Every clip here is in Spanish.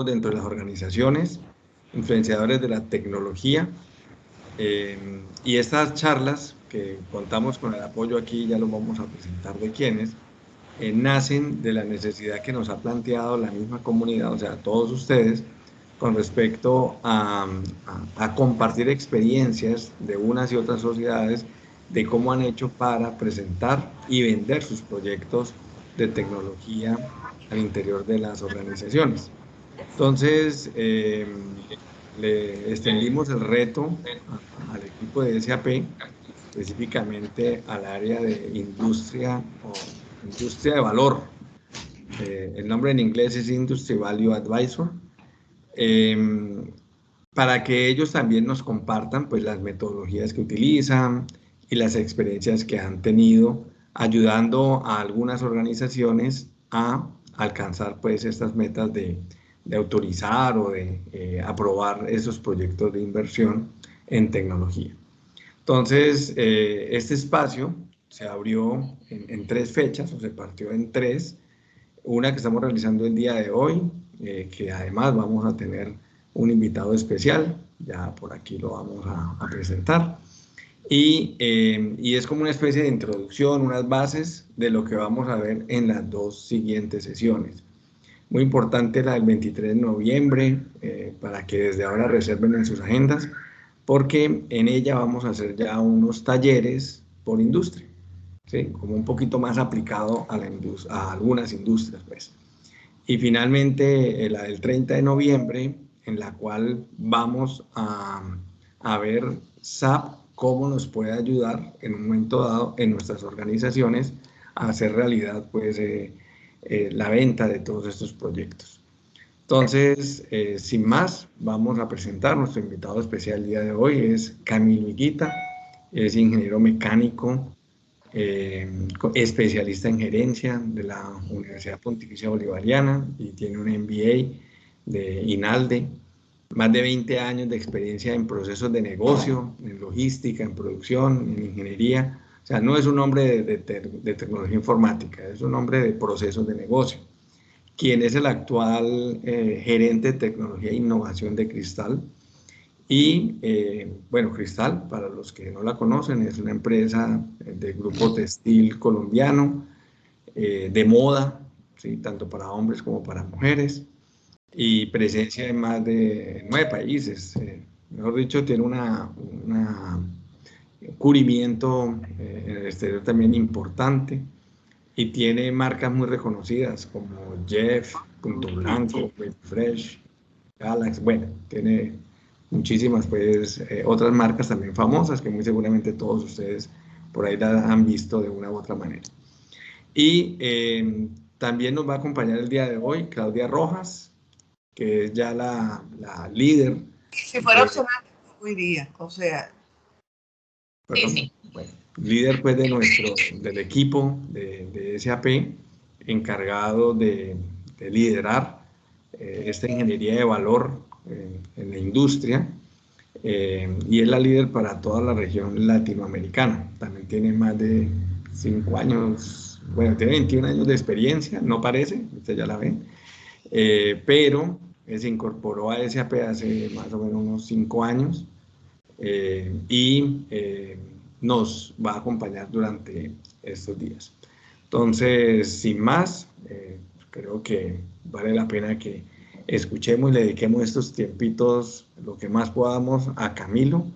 dentro de las organizaciones, influenciadores de la tecnología, y estas charlas que contamos con el apoyo aquí, ya lo vamos a presentar de quiénes, nacen de la necesidad que nos ha planteado la misma comunidad, o sea, todos ustedes, con respecto a compartir experiencias de unas y otras sociedades de cómo han hecho para presentar y vender sus proyectos de tecnología al interior de las organizaciones. Entonces, le extendimos el reto al equipo de SAP, específicamente al área de industria o industria de valor. El nombre en inglés es Industry Value Advisor, para que ellos también nos compartan pues, las metodologías que utilizan y las experiencias que han tenido ayudando a algunas organizaciones a alcanzar pues, estas metas de autorizar o de aprobar esos proyectos de inversión en tecnología. Entonces, este espacio se abrió en 3 fechas, o se partió en 3. Una que estamos realizando el día de hoy, que además vamos a tener un invitado especial, ya por aquí lo vamos a presentar. Y es como una especie de introducción, unas bases de lo que vamos a ver en las 2 siguientes sesiones. Muy importante la del 23 de noviembre, para que desde ahora reserven en sus agendas, porque en ella vamos a hacer ya unos talleres por industria, ¿sí? Como un poquito más aplicado a algunas industrias, pues. Y finalmente la del 30 de noviembre, en la cual vamos a ver SAP cómo nos puede ayudar en un momento dado en nuestras organizaciones a hacer realidad pues, la venta de todos estos proyectos. Entonces, sin más, vamos a presentar nuestro invitado especial el día de hoy, es Camilo Higuita, es ingeniero mecánico, especialista en gerencia de la Universidad Pontificia Bolivariana y tiene un MBA de INALDE, más de 20 años de experiencia en procesos de negocio, en logística, en producción, en ingeniería. O sea, no es un hombre de tecnología informática, es un hombre de procesos de negocio, quien es el actual gerente de tecnología e innovación de Cristal. Y bueno, Cristal, para los que no la conocen, es una empresa del grupo textil colombiano, de moda, ¿sí? Tanto para hombres como para mujeres, y presencia en más de 9 países. Mejor dicho, tiene un cubrimiento en el exterior también importante, y tiene marcas muy reconocidas como Jeff, Punto Blanco, Baby Fresh, Galaxy. Bueno, tiene muchísimas pues, otras marcas también famosas que muy seguramente todos ustedes por ahí la han visto de una u otra manera. Y también nos va a acompañar el día de hoy Claudia Rojas, que es ya la líder. Si fuera opcional, hoy día, o sea. Perdón, sí. Bueno, líder pues del equipo de SAP, encargado de liderar esta ingeniería de valor en la industria, y es la líder para toda la región latinoamericana. También tiene más de 5 años, bueno, tiene 21 años de experiencia, no parece, ustedes ya la ven, pero se incorporó a SAP hace más o menos unos 5 años, y nos va a acompañar durante estos días. Entonces, sin más, creo que vale la pena que escuchemos y le dediquemos estos tiempitos, lo que más podamos, a Camilo.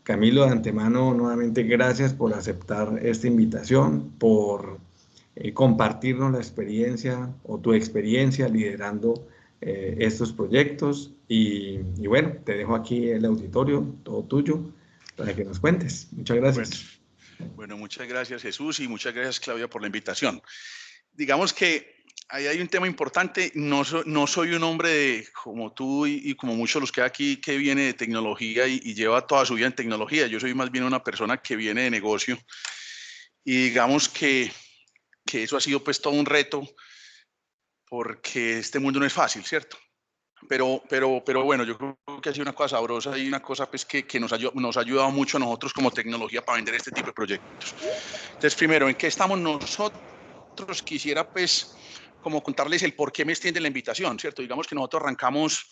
Camilo, de antemano, nuevamente gracias por aceptar esta invitación, por compartirnos la experiencia o tu experiencia liderando estos proyectos. Y bueno, te dejo aquí el auditorio, todo tuyo, para que nos cuentes. Muchas gracias. Bueno, muchas gracias, Jesús, y muchas gracias, Claudia, por la invitación. Digamos que ahí hay un tema importante. No soy un hombre como tú y como muchos los que hay aquí que viene de tecnología y lleva toda su vida en tecnología. Yo soy más bien una persona que viene de negocio, y digamos que eso ha sido pues todo un reto, porque este mundo no es fácil, ¿cierto? Pero bueno, yo creo que ha sido una cosa sabrosa y una cosa pues que nos ha ayudado mucho a nosotros como tecnología para vender este tipo de proyectos. Entonces, primero, ¿en qué estamos nosotros? Quisiera pues como contarles el por qué me extiende la invitación, ¿cierto? Digamos que nosotros arrancamos,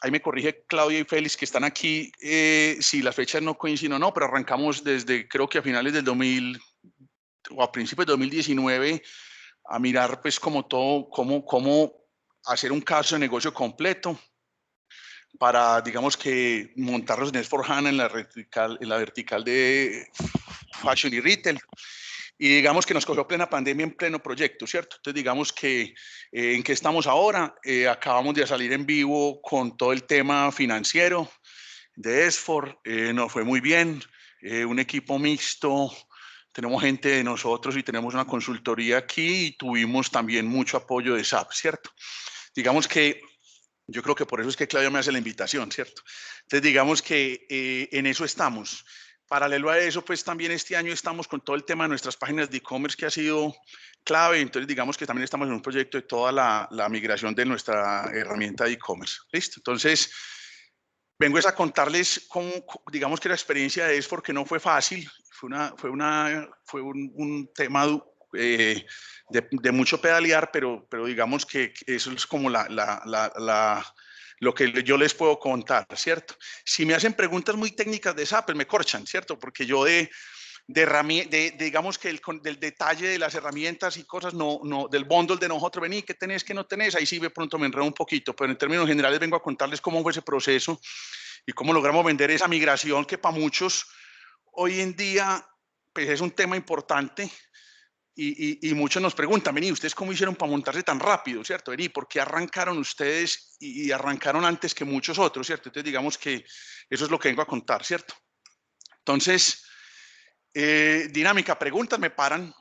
ahí me corrige Claudia y Félix que están aquí, si las fechas no coinciden o no, pero arrancamos desde creo que a finales del 2000 o a principios de 2019 a mirar pues como todo, cómo hacer un caso de negocio completo para, digamos que, montarlos en S4HANA en la vertical de Fashion y Retail. Y digamos que nos cogió plena pandemia en pleno proyecto, ¿cierto? Entonces digamos que en qué estamos ahora, acabamos de salir en vivo con todo el tema financiero de S4, nos fue muy bien, un equipo mixto, tenemos gente de nosotros y tenemos una consultoría aquí y tuvimos también mucho apoyo de SAP, ¿cierto? Digamos que yo creo que por eso es que Claudia me hace la invitación, ¿cierto? Entonces digamos que en eso estamos. Paralelo a eso, pues también este año estamos con todo el tema de nuestras páginas de e-commerce que ha sido clave. Entonces, digamos que también estamos en un proyecto de toda la migración de nuestra herramienta de e-commerce. ¿Listo? Entonces, vengo a contarles cómo, digamos que la experiencia de S4 que no fue fácil, fue un tema de mucho pedalear, pero digamos que eso es como lo que yo les puedo contar, ¿cierto? Si me hacen preguntas muy técnicas de SAP, pues me corchan, ¿cierto? Porque yo digamos que del detalle de las herramientas y cosas, del bundle de nosotros, vení, ¿qué tenés, qué no tenés? Ahí sí de pronto me enredo un poquito, pero en términos generales vengo a contarles cómo fue ese proceso y cómo logramos vender esa migración que para muchos hoy en día pues es un tema importante. Y muchos nos preguntan, vení, ¿ustedes cómo hicieron para montarse tan rápido, cierto? Vení, ¿por qué arrancaron ustedes y arrancaron antes que muchos otros, cierto? Entonces, digamos que eso es lo que vengo a contar, ¿cierto? Entonces, dinámica, preguntas, me paran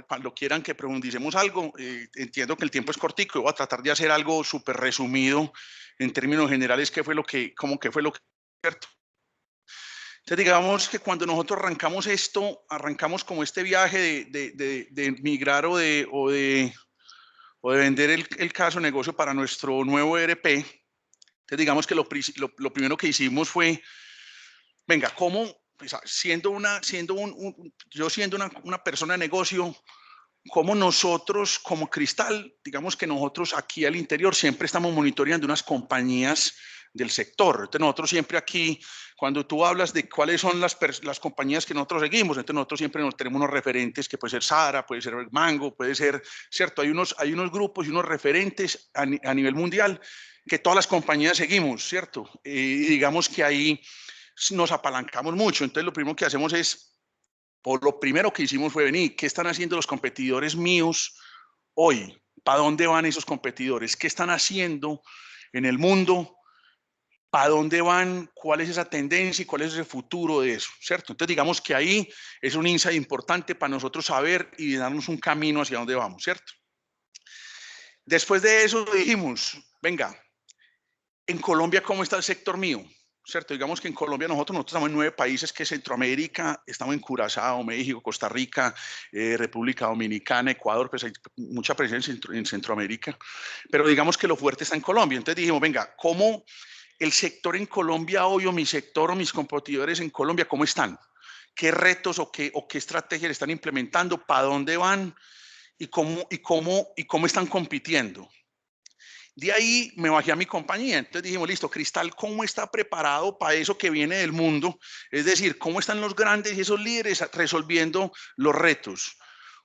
cuando quieran que profundicemos algo. Entiendo que el tiempo es cortico y voy a tratar de hacer algo súper resumido en términos generales, qué fue lo que, ¿cierto? Entonces, digamos que cuando nosotros arrancamos esto, arrancamos como este viaje de migrar o de vender el caso negocio para nuestro nuevo ERP. Entonces, digamos que lo primero que hicimos fue, venga, ¿cómo, pues, siendo una persona de negocio, como nosotros, como Cristal, digamos que nosotros aquí al interior siempre estamos monitoreando unas compañías del sector. Entonces nosotros siempre aquí, cuando tú hablas de cuáles son las compañías que nosotros seguimos, entonces nosotros siempre tenemos unos referentes que puede ser Zara, puede ser Mango, puede ser, ¿cierto? Hay unos grupos y unos referentes a nivel mundial que todas las compañías seguimos, ¿cierto? Y digamos que ahí nos apalancamos mucho. Entonces lo primero que hacemos es, por lo primero que hicimos fue venir, ¿qué están haciendo los competidores míos hoy? ¿Para dónde van esos competidores? ¿Qué están haciendo en el mundo? ¿Para dónde van? ¿Cuál es esa tendencia y cuál es ese futuro de eso? ¿Cierto? Entonces, digamos que ahí es un insight importante para nosotros saber y darnos un camino hacia dónde vamos, ¿cierto? Después de eso dijimos, venga, en Colombia, ¿cómo está el sector mío? ¿Cierto? Digamos que en Colombia nosotros estamos en 9 países, que es Centroamérica, estamos en Curazao, México, Costa Rica, República Dominicana, Ecuador, pues hay mucha presencia en Centroamérica, pero digamos que lo fuerte está en Colombia. Entonces dijimos, venga, ¿cómo el sector en Colombia hoy, o mi sector o mis competidores en Colombia, cómo están? ¿Qué retos o qué estrategias están implementando? ¿Para dónde van? ¿Y cómo están compitiendo? De ahí me bajé a mi compañía. Entonces dijimos, listo, Cristal, ¿cómo está preparado para eso que viene del mundo? Es decir, ¿cómo están los grandes y esos líderes resolviendo los retos?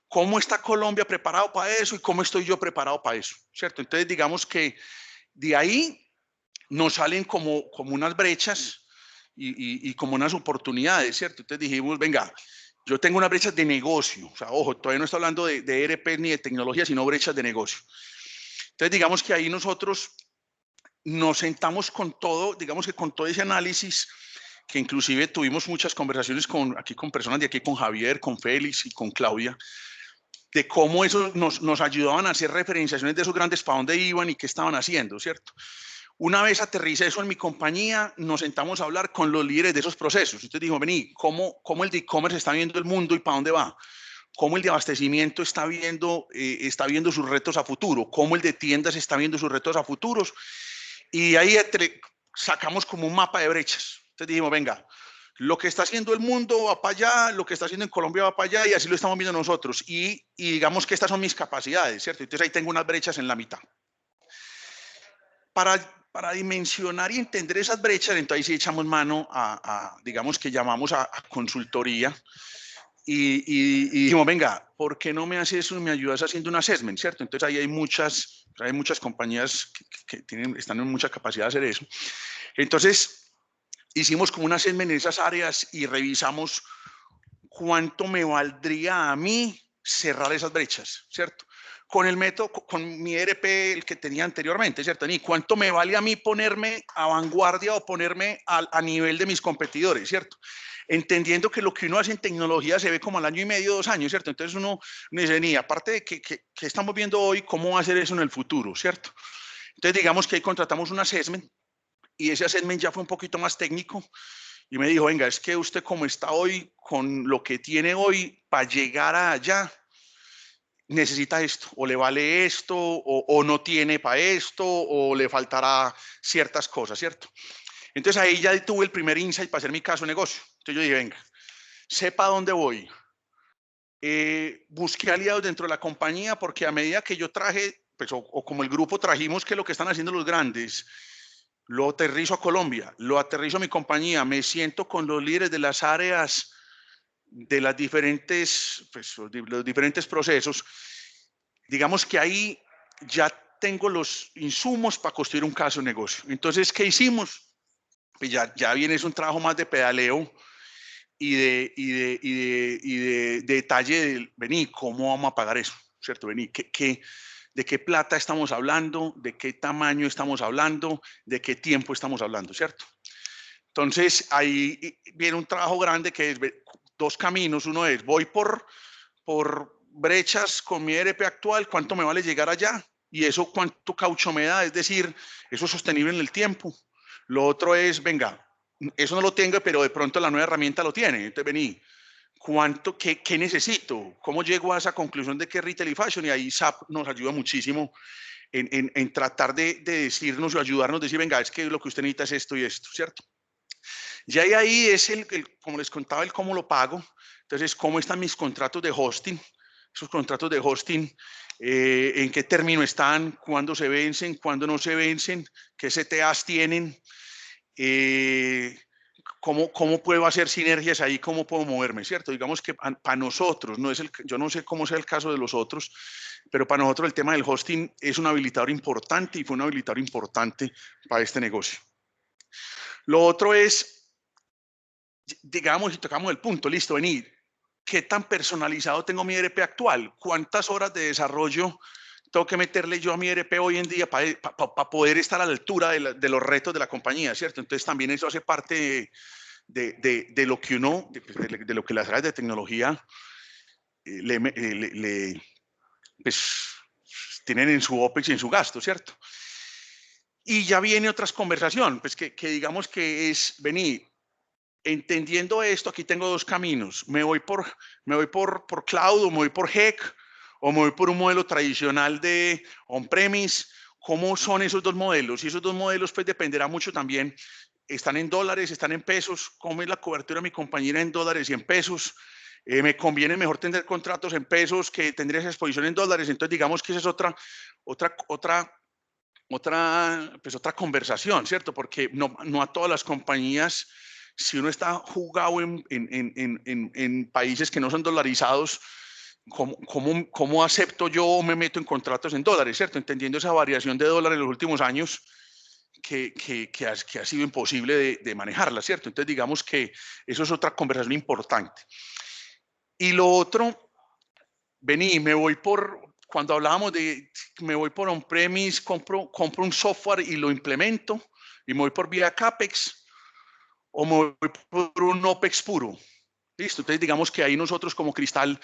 ¿Cómo está Colombia preparado para eso y cómo estoy yo preparado para eso? ¿Cierto? Entonces digamos que de ahí nos salen como unas brechas y como unas oportunidades, ¿cierto? Entonces dijimos, venga, yo tengo unas brechas de negocio. O sea, ojo, todavía no estoy hablando de ERP ni de tecnología, sino brechas de negocio. Entonces, digamos que ahí nosotros nos sentamos con todo, digamos que con todo ese análisis, que inclusive tuvimos muchas conversaciones aquí con personas de aquí, con Javier, con Félix y con Claudia, de cómo eso nos ayudaban a hacer referenciaciones de esos grandes para dónde iban y qué estaban haciendo, ¿cierto? Una vez aterricé eso en mi compañía, nos sentamos a hablar con los líderes de esos procesos. Entonces dijo, vení, ¿cómo el de e-commerce está viendo el mundo y para dónde va? ¿Cómo el de abastecimiento está viendo sus retos a futuro? ¿Cómo el de tiendas está viendo sus retos a futuros? Y ahí sacamos como un mapa de brechas. Entonces dijimos, venga, Lo que está haciendo el mundo va para allá, lo que está haciendo en Colombia va para allá y así lo estamos viendo nosotros. Y digamos que estas son mis capacidades, ¿cierto? Entonces ahí tengo unas brechas en la mitad. Para dimensionar y entender esas brechas, entonces sí echamos mano digamos que llamamos a consultoría y dijimos, venga, ¿por qué no me haces eso y me ayudas haciendo un assessment, ¿cierto? Entonces ahí hay muchas compañías que están en mucha capacidad de hacer eso. Entonces hicimos como un assessment en esas áreas y revisamos cuánto me valdría a mí cerrar esas brechas, ¿cierto? Con el método, con mi ERP, el que tenía anteriormente, ¿cierto? ¿Y cuánto me vale a mí ponerme a vanguardia o ponerme a nivel de mis competidores, ¿cierto? Entendiendo que lo que uno hace en tecnología se ve como al año y medio, 2 años, ¿cierto? Entonces uno dice, ni aparte de que estamos viendo hoy, ¿cómo va a ser eso en el futuro, ¿cierto? Entonces digamos que ahí contratamos un assessment y ese assessment ya fue un poquito más técnico y me dijo, venga, es que usted como está hoy, con lo que tiene hoy, para llegar allá, necesita esto, o le vale esto, o no tiene para esto, o le faltará ciertas cosas, ¿cierto? Entonces ahí ya tuve el primer insight para hacer mi caso de negocio. Entonces yo dije, venga, sepa dónde voy. Busqué aliados dentro de la compañía porque a medida que yo traje, pues, o como el grupo trajimos que lo que están haciendo los grandes, lo aterrizo a Colombia, lo aterrizo a mi compañía, me siento con los líderes de las áreas de las diferentes, pues, los diferentes procesos, digamos que ahí ya tengo los insumos para construir un caso de negocio. Entonces, ¿qué hicimos? Pues ya viene, es un trabajo más de pedaleo y de detalle de, vení, ¿cómo vamos a pagar eso? ¿Cierto? Vení, ¿de qué plata estamos hablando? ¿De qué tamaño estamos hablando? ¿De qué tiempo estamos hablando? ¿Cierto? Entonces, ahí viene un trabajo grande que es 2 caminos. Uno es, voy por brechas con mi ERP actual, ¿cuánto me vale llegar allá? Y eso, ¿cuánto caucho me da? Es decir, eso es sostenible en el tiempo. Lo otro es, venga, eso no lo tengo, pero de pronto la nueva herramienta lo tiene. Entonces, vení, qué necesito? ¿Cómo llego a esa conclusión de que es retail y fashion? Y ahí SAP nos ayuda muchísimo en tratar de decirnos o ayudarnos, decir, venga, es que lo que usted necesita es esto y esto, ¿cierto? Y ahí es como les contaba, el cómo lo pago. Entonces, ¿cómo están mis contratos de hosting? Esos contratos de hosting, ¿en qué término están? ¿Cuándo se vencen? ¿Cuándo no se vencen? ¿Qué CTAs tienen? ¿Cómo puedo hacer sinergias ahí? ¿Cómo puedo moverme? ¿Cierto? Digamos que para nosotros, yo no sé cómo sea el caso de los otros, pero para nosotros el tema del hosting es un habilitador importante y fue un habilitador importante para este negocio. Lo otro es, digamos, y tocamos el punto, listo, venir. ¿Qué tan personalizado tengo mi ERP actual? ¿Cuántas horas de desarrollo tengo que meterle yo a mi ERP hoy en día para poder estar a la altura de los retos de la compañía, ¿cierto? Entonces también eso hace parte de lo que uno, de lo que las áreas de tecnología pues, tienen en su OPEX y en su gasto, ¿cierto? Y ya viene otras conversación, pues que digamos que es venir. Entendiendo esto, aquí tengo 2 caminos. Me voy por cloud, o me voy por HEC, o me voy por un modelo tradicional de on-premise. ¿Cómo son esos 2 modelos? Y esos 2 modelos pues dependerá mucho también. Están en dólares, están en pesos. ¿Cómo es la cobertura de mi compañera en dólares y en pesos? Me conviene mejor tener contratos en pesos que tendría esa exposición en dólares. Entonces digamos que esa es otra conversación, ¿cierto? Porque no a todas las compañías, si uno está jugado en países que no son dolarizados, ¿cómo acepto yo o me meto en contratos en dólares, ¿cierto? Entendiendo esa variación de dólar en los últimos años que ha sido imposible de manejarla, ¿cierto? Entonces digamos que eso es otra conversación importante. Y lo otro, vení, cuando hablábamos de me voy por on-premise, compro un software y lo implemento, y me voy por vía CAPEX, o me voy por un OPEX puro. Listo, entonces digamos que ahí nosotros como Cristal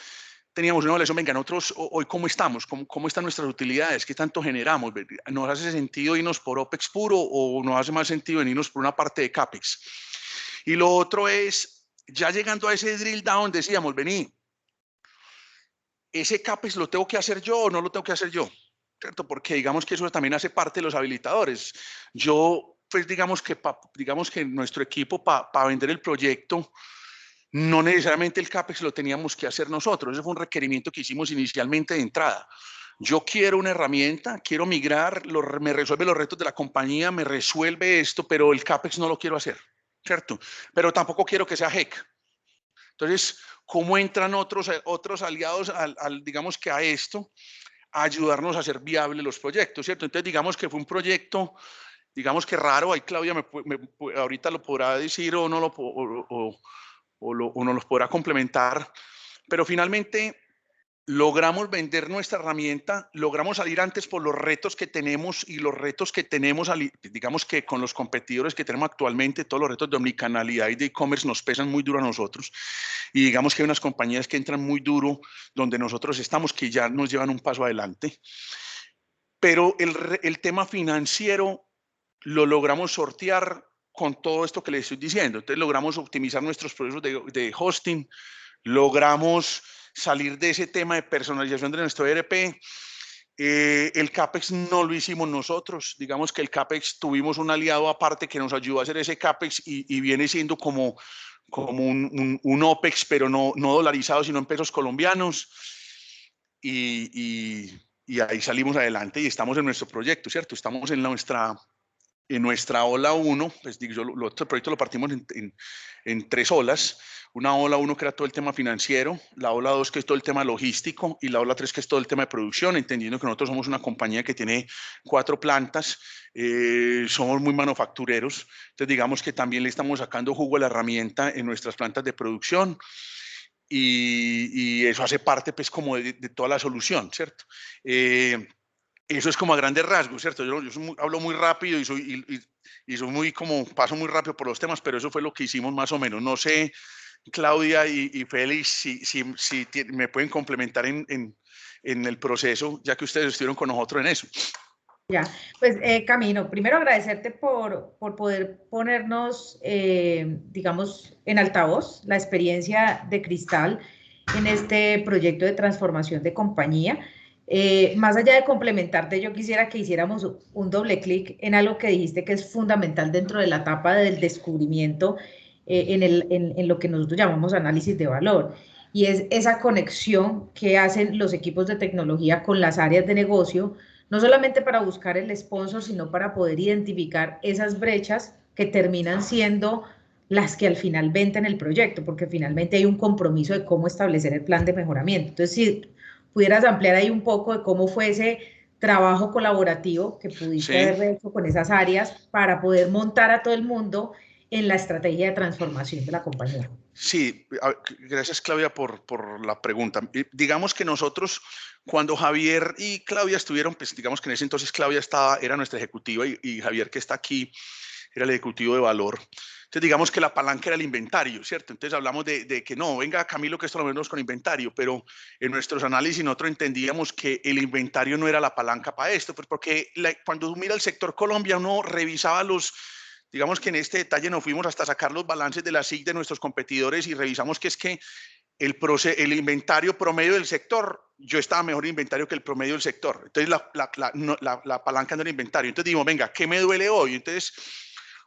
teníamos una evaluación, venga, nosotros hoy cómo estamos, cómo están nuestras utilidades, qué tanto generamos, ¿nos hace sentido irnos por OPEX puro o nos hace más sentido irnos por una parte de CAPEX? Y lo otro es, ya llegando a ese drill down, decíamos, vení, ¿ese CAPEX lo tengo que hacer yo o no lo tengo que hacer yo? ¿Cierto? Porque digamos que eso también hace parte de los habilitadores. Yo pues digamos que nuestro equipo para vender el proyecto, no necesariamente el CAPEX lo teníamos que hacer nosotros. Ese fue un requerimiento que hicimos inicialmente de entrada. Yo quiero una herramienta, quiero migrar, me resuelve los retos de la compañía, me resuelve esto, pero el CAPEX no lo quiero hacer, ¿cierto? Pero tampoco quiero que sea HEC. Entonces, ¿cómo entran otros aliados digamos que a esto, a ayudarnos a hacer viables los proyectos, ¿cierto? Entonces, digamos que fue un proyecto, digamos que raro, ahí Claudia ahorita lo podrá decir o no o nos los podrá complementar, pero finalmente logramos vender nuestra herramienta, logramos salir antes por los retos que tenemos y los retos que tenemos, digamos que con los competidores que tenemos actualmente, todos los retos de omnicanalidad y de e-commerce nos pesan muy duro a nosotros y digamos que hay unas compañías que entran muy duro donde nosotros estamos que ya nos llevan un paso adelante, pero el tema financiero lo logramos sortear con todo esto que les estoy diciendo. Entonces logramos optimizar nuestros procesos de hosting, logramos salir de ese tema de personalización de nuestro ERP. El CAPEX no lo hicimos nosotros. Digamos que el CAPEX tuvimos un aliado aparte que nos ayudó a hacer ese CAPEX y viene siendo como un OPEX, pero no dolarizado, sino en pesos colombianos. Y ahí salimos adelante y estamos en nuestro proyecto, ¿cierto? Estamos en nuestra ola 1, pues digo, otro proyecto lo partimos en 3 olas. Una ola 1 que era todo el tema financiero, la ola 2 que es todo el tema logístico y la ola 3 que es todo el tema de producción, entendiendo que nosotros somos una compañía que tiene 4 plantas, somos muy manufactureros, entonces digamos que también le estamos sacando jugo a la herramienta en nuestras plantas de producción. Y eso hace parte pues como de toda la solución, ¿cierto? Eso es como a grandes rasgos, ¿cierto? Yo hablo muy rápido y soy muy como, paso muy rápido por los temas, pero eso fue lo que hicimos más o menos. No sé, Claudia y Félix, si me pueden complementar en el proceso, ya que ustedes estuvieron con nosotros en eso. Ya, pues Camilo, primero agradecerte por poder ponernos, digamos, en altavoz la experiencia de Cristal en este proyecto de transformación de compañía. Más allá de complementarte, yo quisiera que hiciéramos un doble clic en algo que dijiste que es fundamental dentro de la etapa del descubrimiento en lo que nosotros llamamos análisis de valor, y es esa conexión que hacen los equipos de tecnología con las áreas de negocio, no solamente para buscar el sponsor, sino para poder identificar esas brechas que terminan siendo las que al final venden el proyecto, porque finalmente hay un compromiso de cómo establecer el plan de mejoramiento. Entonces, si pudieras ampliar ahí un poco de cómo fue ese trabajo colaborativo que pudiste haber hecho con esas áreas para poder montar a todo el mundo en la estrategia de transformación de la compañía. Sí, gracias Claudia por la pregunta. Digamos que nosotros, cuando Javier y Claudia estuvieron, pues digamos que en ese entonces Claudia era nuestra ejecutiva y Javier, que está aquí, era el ejecutivo de valor. Entonces digamos que la palanca era el inventario, ¿cierto? Entonces hablamos de que no, venga Camilo, que esto lo vemos con inventario, pero en nuestros análisis nosotros entendíamos que el inventario no era la palanca para esto, pues porque cuando uno mira el sector Colombia, uno revisaba digamos que en este detalle nos fuimos hasta sacar los balances de la SIC de nuestros competidores y revisamos que es que el inventario promedio del sector, yo estaba mejor en inventario que el promedio del sector. Entonces la palanca no era inventario. Entonces dijimos, venga, ¿qué me duele hoy? Entonces,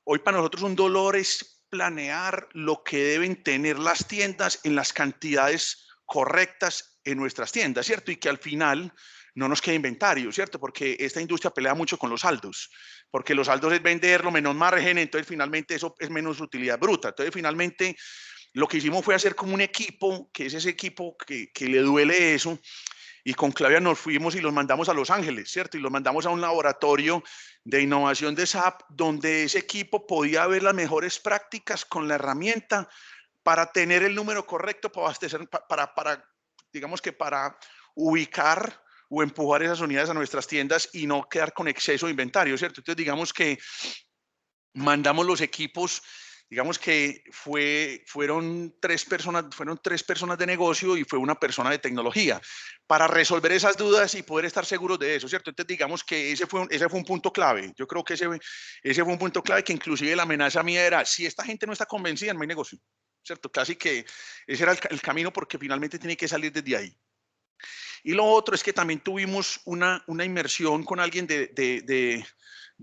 hoy para nosotros un dolor es planear lo que deben tener las tiendas en las cantidades correctas en nuestras tiendas, ¿cierto? Y que al final no nos quede inventario, ¿cierto? Porque esta industria pelea mucho con los saldos, porque los saldos es venderlo menos margen, entonces finalmente eso es menos utilidad bruta. Entonces finalmente lo que hicimos fue hacer como un equipo, que es ese equipo que le duele eso, y con Claudia nos fuimos y los mandamos a Los Ángeles, ¿cierto? Y los mandamos a un laboratorio de innovación de SAP, donde ese equipo podía ver las mejores prácticas con la herramienta para tener el número correcto para abastecer, digamos que para ubicar o empujar esas unidades a nuestras tiendas y no quedar con exceso de inventario, ¿cierto? Entonces, digamos que mandamos los equipos, digamos que fueron tres personas de negocio y fue una persona de tecnología para resolver esas dudas y poder estar seguros de eso, ¿cierto? Entonces, digamos que ese fue un punto clave. Yo creo que ese fue un punto clave, que inclusive la amenaza mía era, si esta gente no está convencida, no hay negocio, ¿cierto? Casi que ese era el camino, porque finalmente tiene que salir desde ahí. Y lo otro es que también tuvimos una inmersión con alguien de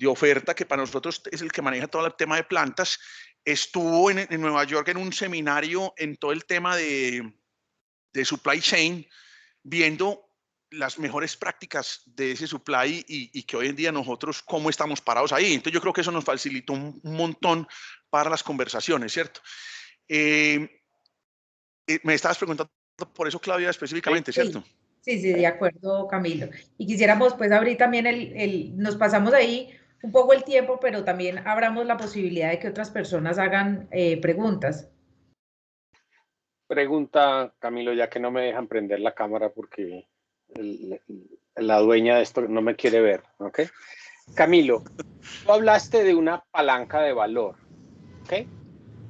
oferta, que para nosotros es el que maneja todo el tema de plantas. Estuvo en Nueva York en un seminario en todo el tema de supply chain, viendo las mejores prácticas de ese supply y que hoy en día nosotros cómo estamos parados ahí. Entonces yo creo que eso nos facilitó un montón para las conversaciones, ¿cierto? Me estabas preguntando por eso, Claudia, específicamente, ¿cierto? Sí, de acuerdo, Camilo. Y quisiéramos pues abrir también nos pasamos ahí un poco el tiempo, pero también abramos la posibilidad de que otras personas hagan preguntas. Pregunta, Camilo, ya que no me dejan prender la cámara porque la dueña de esto no me quiere ver, ¿ok? Camilo, tú hablaste de una palanca de valor, ¿ok?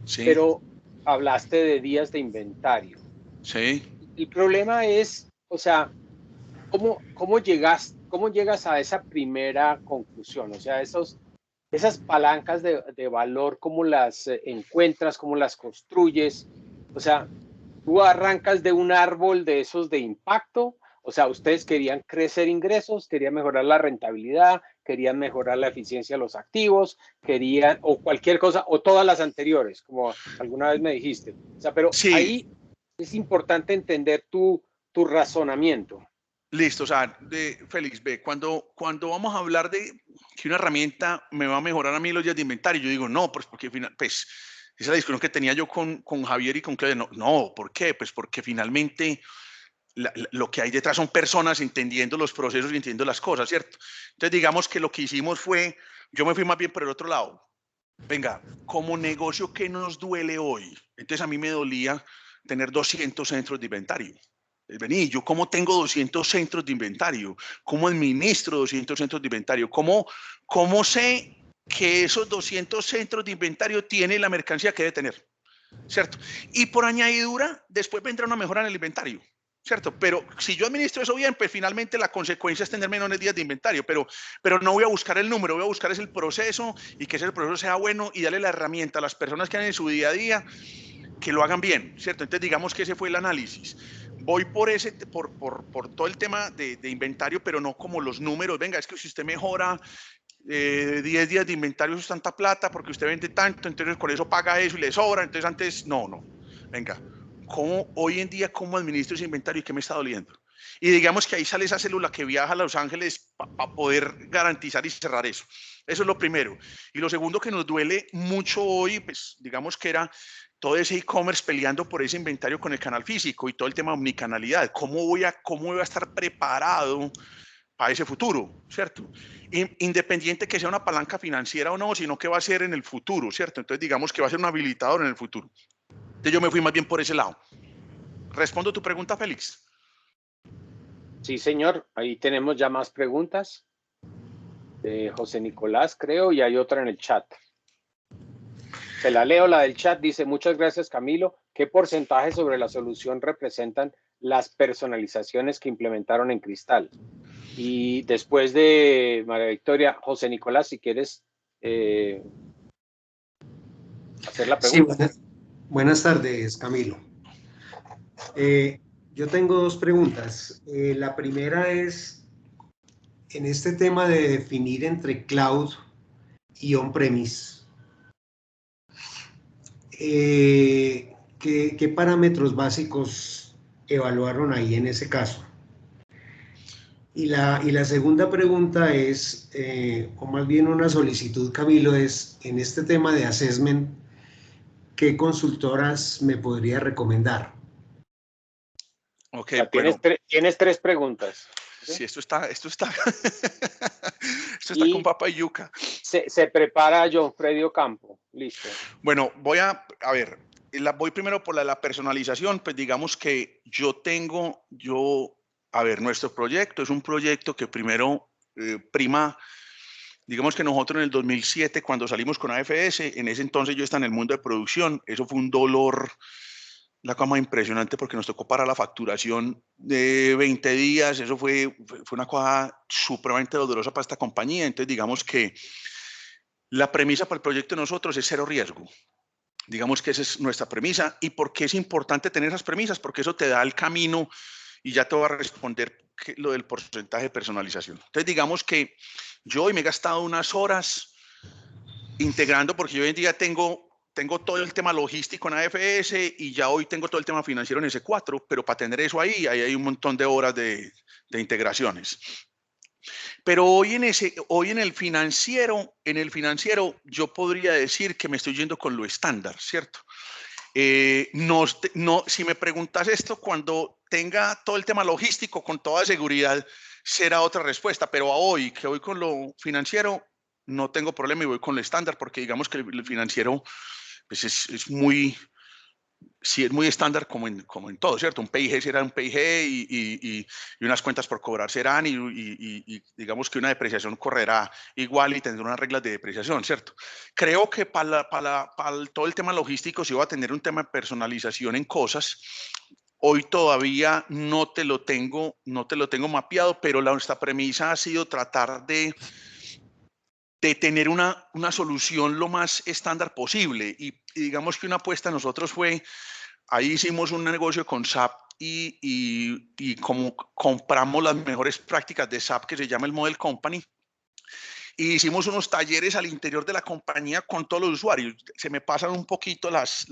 Sí. Pero hablaste de días de inventario. Sí. El problema es, o sea, ¿cómo llegas a esa primera conclusión? O sea, esas palancas de valor, ¿cómo las encuentras? ¿Cómo las construyes? O sea, tú arrancas de un árbol de esos de impacto. O sea, ustedes querían crecer ingresos, querían mejorar la rentabilidad, querían mejorar la eficiencia de los activos, querían, o cualquier cosa, o todas las anteriores, como alguna vez me dijiste. O sea, pero sí. Ahí es importante entender tu razonamiento. Listo, o sea, Félix, ve, cuando vamos a hablar de que una herramienta me va a mejorar a mí los días de inventario, yo digo, no, pues porque pues esa es la discusión que tenía yo con Javier y con Claudia. No, ¿por qué? Pues porque finalmente lo que hay detrás son personas entendiendo los procesos y entendiendo las cosas, ¿cierto? Entonces, digamos que lo que hicimos fue, yo me fui más bien por el otro lado. Venga, como negocio, ¿qué nos duele hoy? Entonces, a mí me dolía tener 200 centros de inventario. Vení, yo cómo tengo 200 centros de inventario, cómo administro 200 centros de inventario, cómo sé que esos 200 centros de inventario tienen la mercancía que debe tener, ¿cierto? Y por añadidura, después vendrá una mejora en el inventario, ¿cierto? Pero si yo administro eso bien, pues finalmente la consecuencia es tener menos días de inventario, pero no voy a buscar el número, voy a buscar es el proceso y que ese proceso sea bueno y darle la herramienta a las personas que hagan en su día a día que lo hagan bien, ¿cierto? Entonces digamos que ese fue el análisis. Voy por todo el tema de inventario, pero no como los números. Venga, es que si usted mejora 10 días de inventario, eso es tanta plata porque usted vende tanto, entonces con eso paga eso y le sobra. Entonces antes, no. Venga, hoy en día, ¿cómo administro ese inventario y qué me está doliendo? Y digamos que ahí sale esa célula que viaja a Los Ángeles para poder garantizar y cerrar eso. Eso es lo primero. Y lo segundo que nos duele mucho hoy, pues digamos que era todo ese e-commerce peleando por ese inventario con el canal físico y todo el tema de omnicanalidad. ¿Cómo voy a estar preparado para ese futuro, ¿cierto? Independiente que sea una palanca financiera o no, sino que va a ser en el futuro, ¿cierto? Entonces digamos que va a ser un habilitador en el futuro. Entonces yo me fui más bien por ese lado. ¿Respondo tu pregunta, Félix? Sí, señor. Ahí tenemos ya más preguntas. De José Nicolás, creo, y hay otra en el chat. Se la leo, la del chat. Dice, muchas gracias, Camilo. ¿Qué porcentaje sobre la solución representan las personalizaciones que implementaron en Cristal? Y después de María Victoria, José Nicolás, si quieres hacer la pregunta. Sí, buenas tardes, Camilo. Yo tengo dos preguntas. La primera es, en este tema de definir entre cloud y on-premise, ¿qué parámetros básicos evaluaron ahí en ese caso? Y la segunda pregunta es, o más bien una solicitud, Camilo, es en este tema de assessment, ¿qué consultoras me podría recomendar? Ok, o sea, bueno. Tienes tres preguntas. ¿Sí? Sí, esto está con papa y yuca. Se prepara John Freddy Ocampo. Listo. Bueno, voy primero por la personalización. Pues digamos que nuestro proyecto es un proyecto que primero prima, digamos que nosotros en el 2007, cuando salimos con AFS, en ese entonces yo estaba en el mundo de producción, eso fue un dolor, la cosa más impresionante porque nos tocó parar la facturación de 20 días, eso fue una cosa supremamente dolorosa para esta compañía. Entonces digamos que la premisa para el proyecto de nosotros es cero riesgo. Digamos que esa es nuestra premisa. ¿Y por qué es importante tener esas premisas? Porque eso te da el camino y ya te voy a responder lo del porcentaje de personalización. Entonces, digamos que yo hoy me he gastado unas horas integrando, porque yo hoy en día tengo todo el tema logístico en AFS y ya hoy tengo todo el tema financiero en S4, pero para tener eso ahí hay un montón de horas de integraciones. Pero hoy en el financiero, yo podría decir que me estoy yendo con lo estándar, ¿cierto? Si me preguntas esto cuando tenga todo el tema logístico con toda seguridad, será otra respuesta, pero a hoy, que voy con lo financiero, no tengo problema y voy con lo estándar, porque digamos que el financiero pues es muy estándar como en todo, ¿cierto? Un PIG será un PIG y unas cuentas por cobrar serán y digamos que una depreciación correrá igual y tendrá unas reglas de depreciación, ¿cierto? Creo que para todo el tema logístico sí va a tener un tema de personalización en cosas. Hoy todavía no te lo tengo mapeado, pero nuestra premisa ha sido tratar de tener una solución lo más estándar posible. Y digamos que una apuesta de nosotros fue, ahí hicimos un negocio con SAP y como compramos las mejores prácticas de SAP, que se llama el Model Company, y hicimos unos talleres al interior de la compañía con todos los usuarios. Se me pasan un poquito las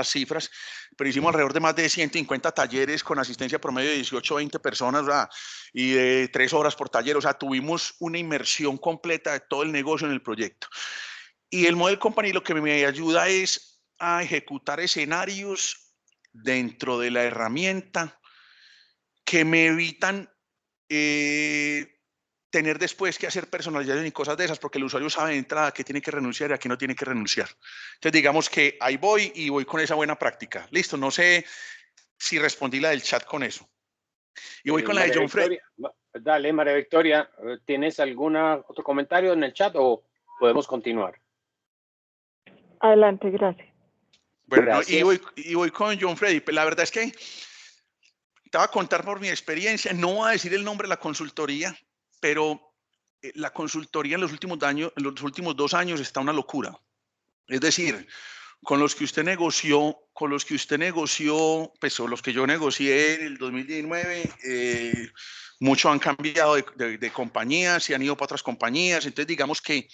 cifras, pero hicimos alrededor de más de 150 talleres con asistencia promedio de 18 o 20 personas, ¿verdad? Y de 3 horas por taller. O sea, tuvimos una inmersión completa de todo el negocio en el proyecto. Y el Model Company lo que me ayuda es a ejecutar escenarios dentro de la herramienta que me evitan tener después que hacer personalización y cosas de esas, porque el usuario sabe de entrada a qué tiene que renunciar y a qué no tiene que renunciar. Entonces, digamos que ahí voy y voy con esa buena práctica. Listo, no sé si respondí la del chat con eso. Y voy con la de John Freddy. Dale, María Victoria, ¿tienes algún otro comentario en el chat o podemos continuar? Adelante, gracias. Bueno, gracias. No, y voy con John Freddy. La verdad es que te voy a contar por mi experiencia, no voy a decir el nombre de la consultoría, pero la consultoría en los últimos 2 años está una locura. Es decir, con los que usted negoció, pues o los que yo negocié en el 2019, muchos han cambiado de compañías y han ido para otras compañías. Entonces, digamos que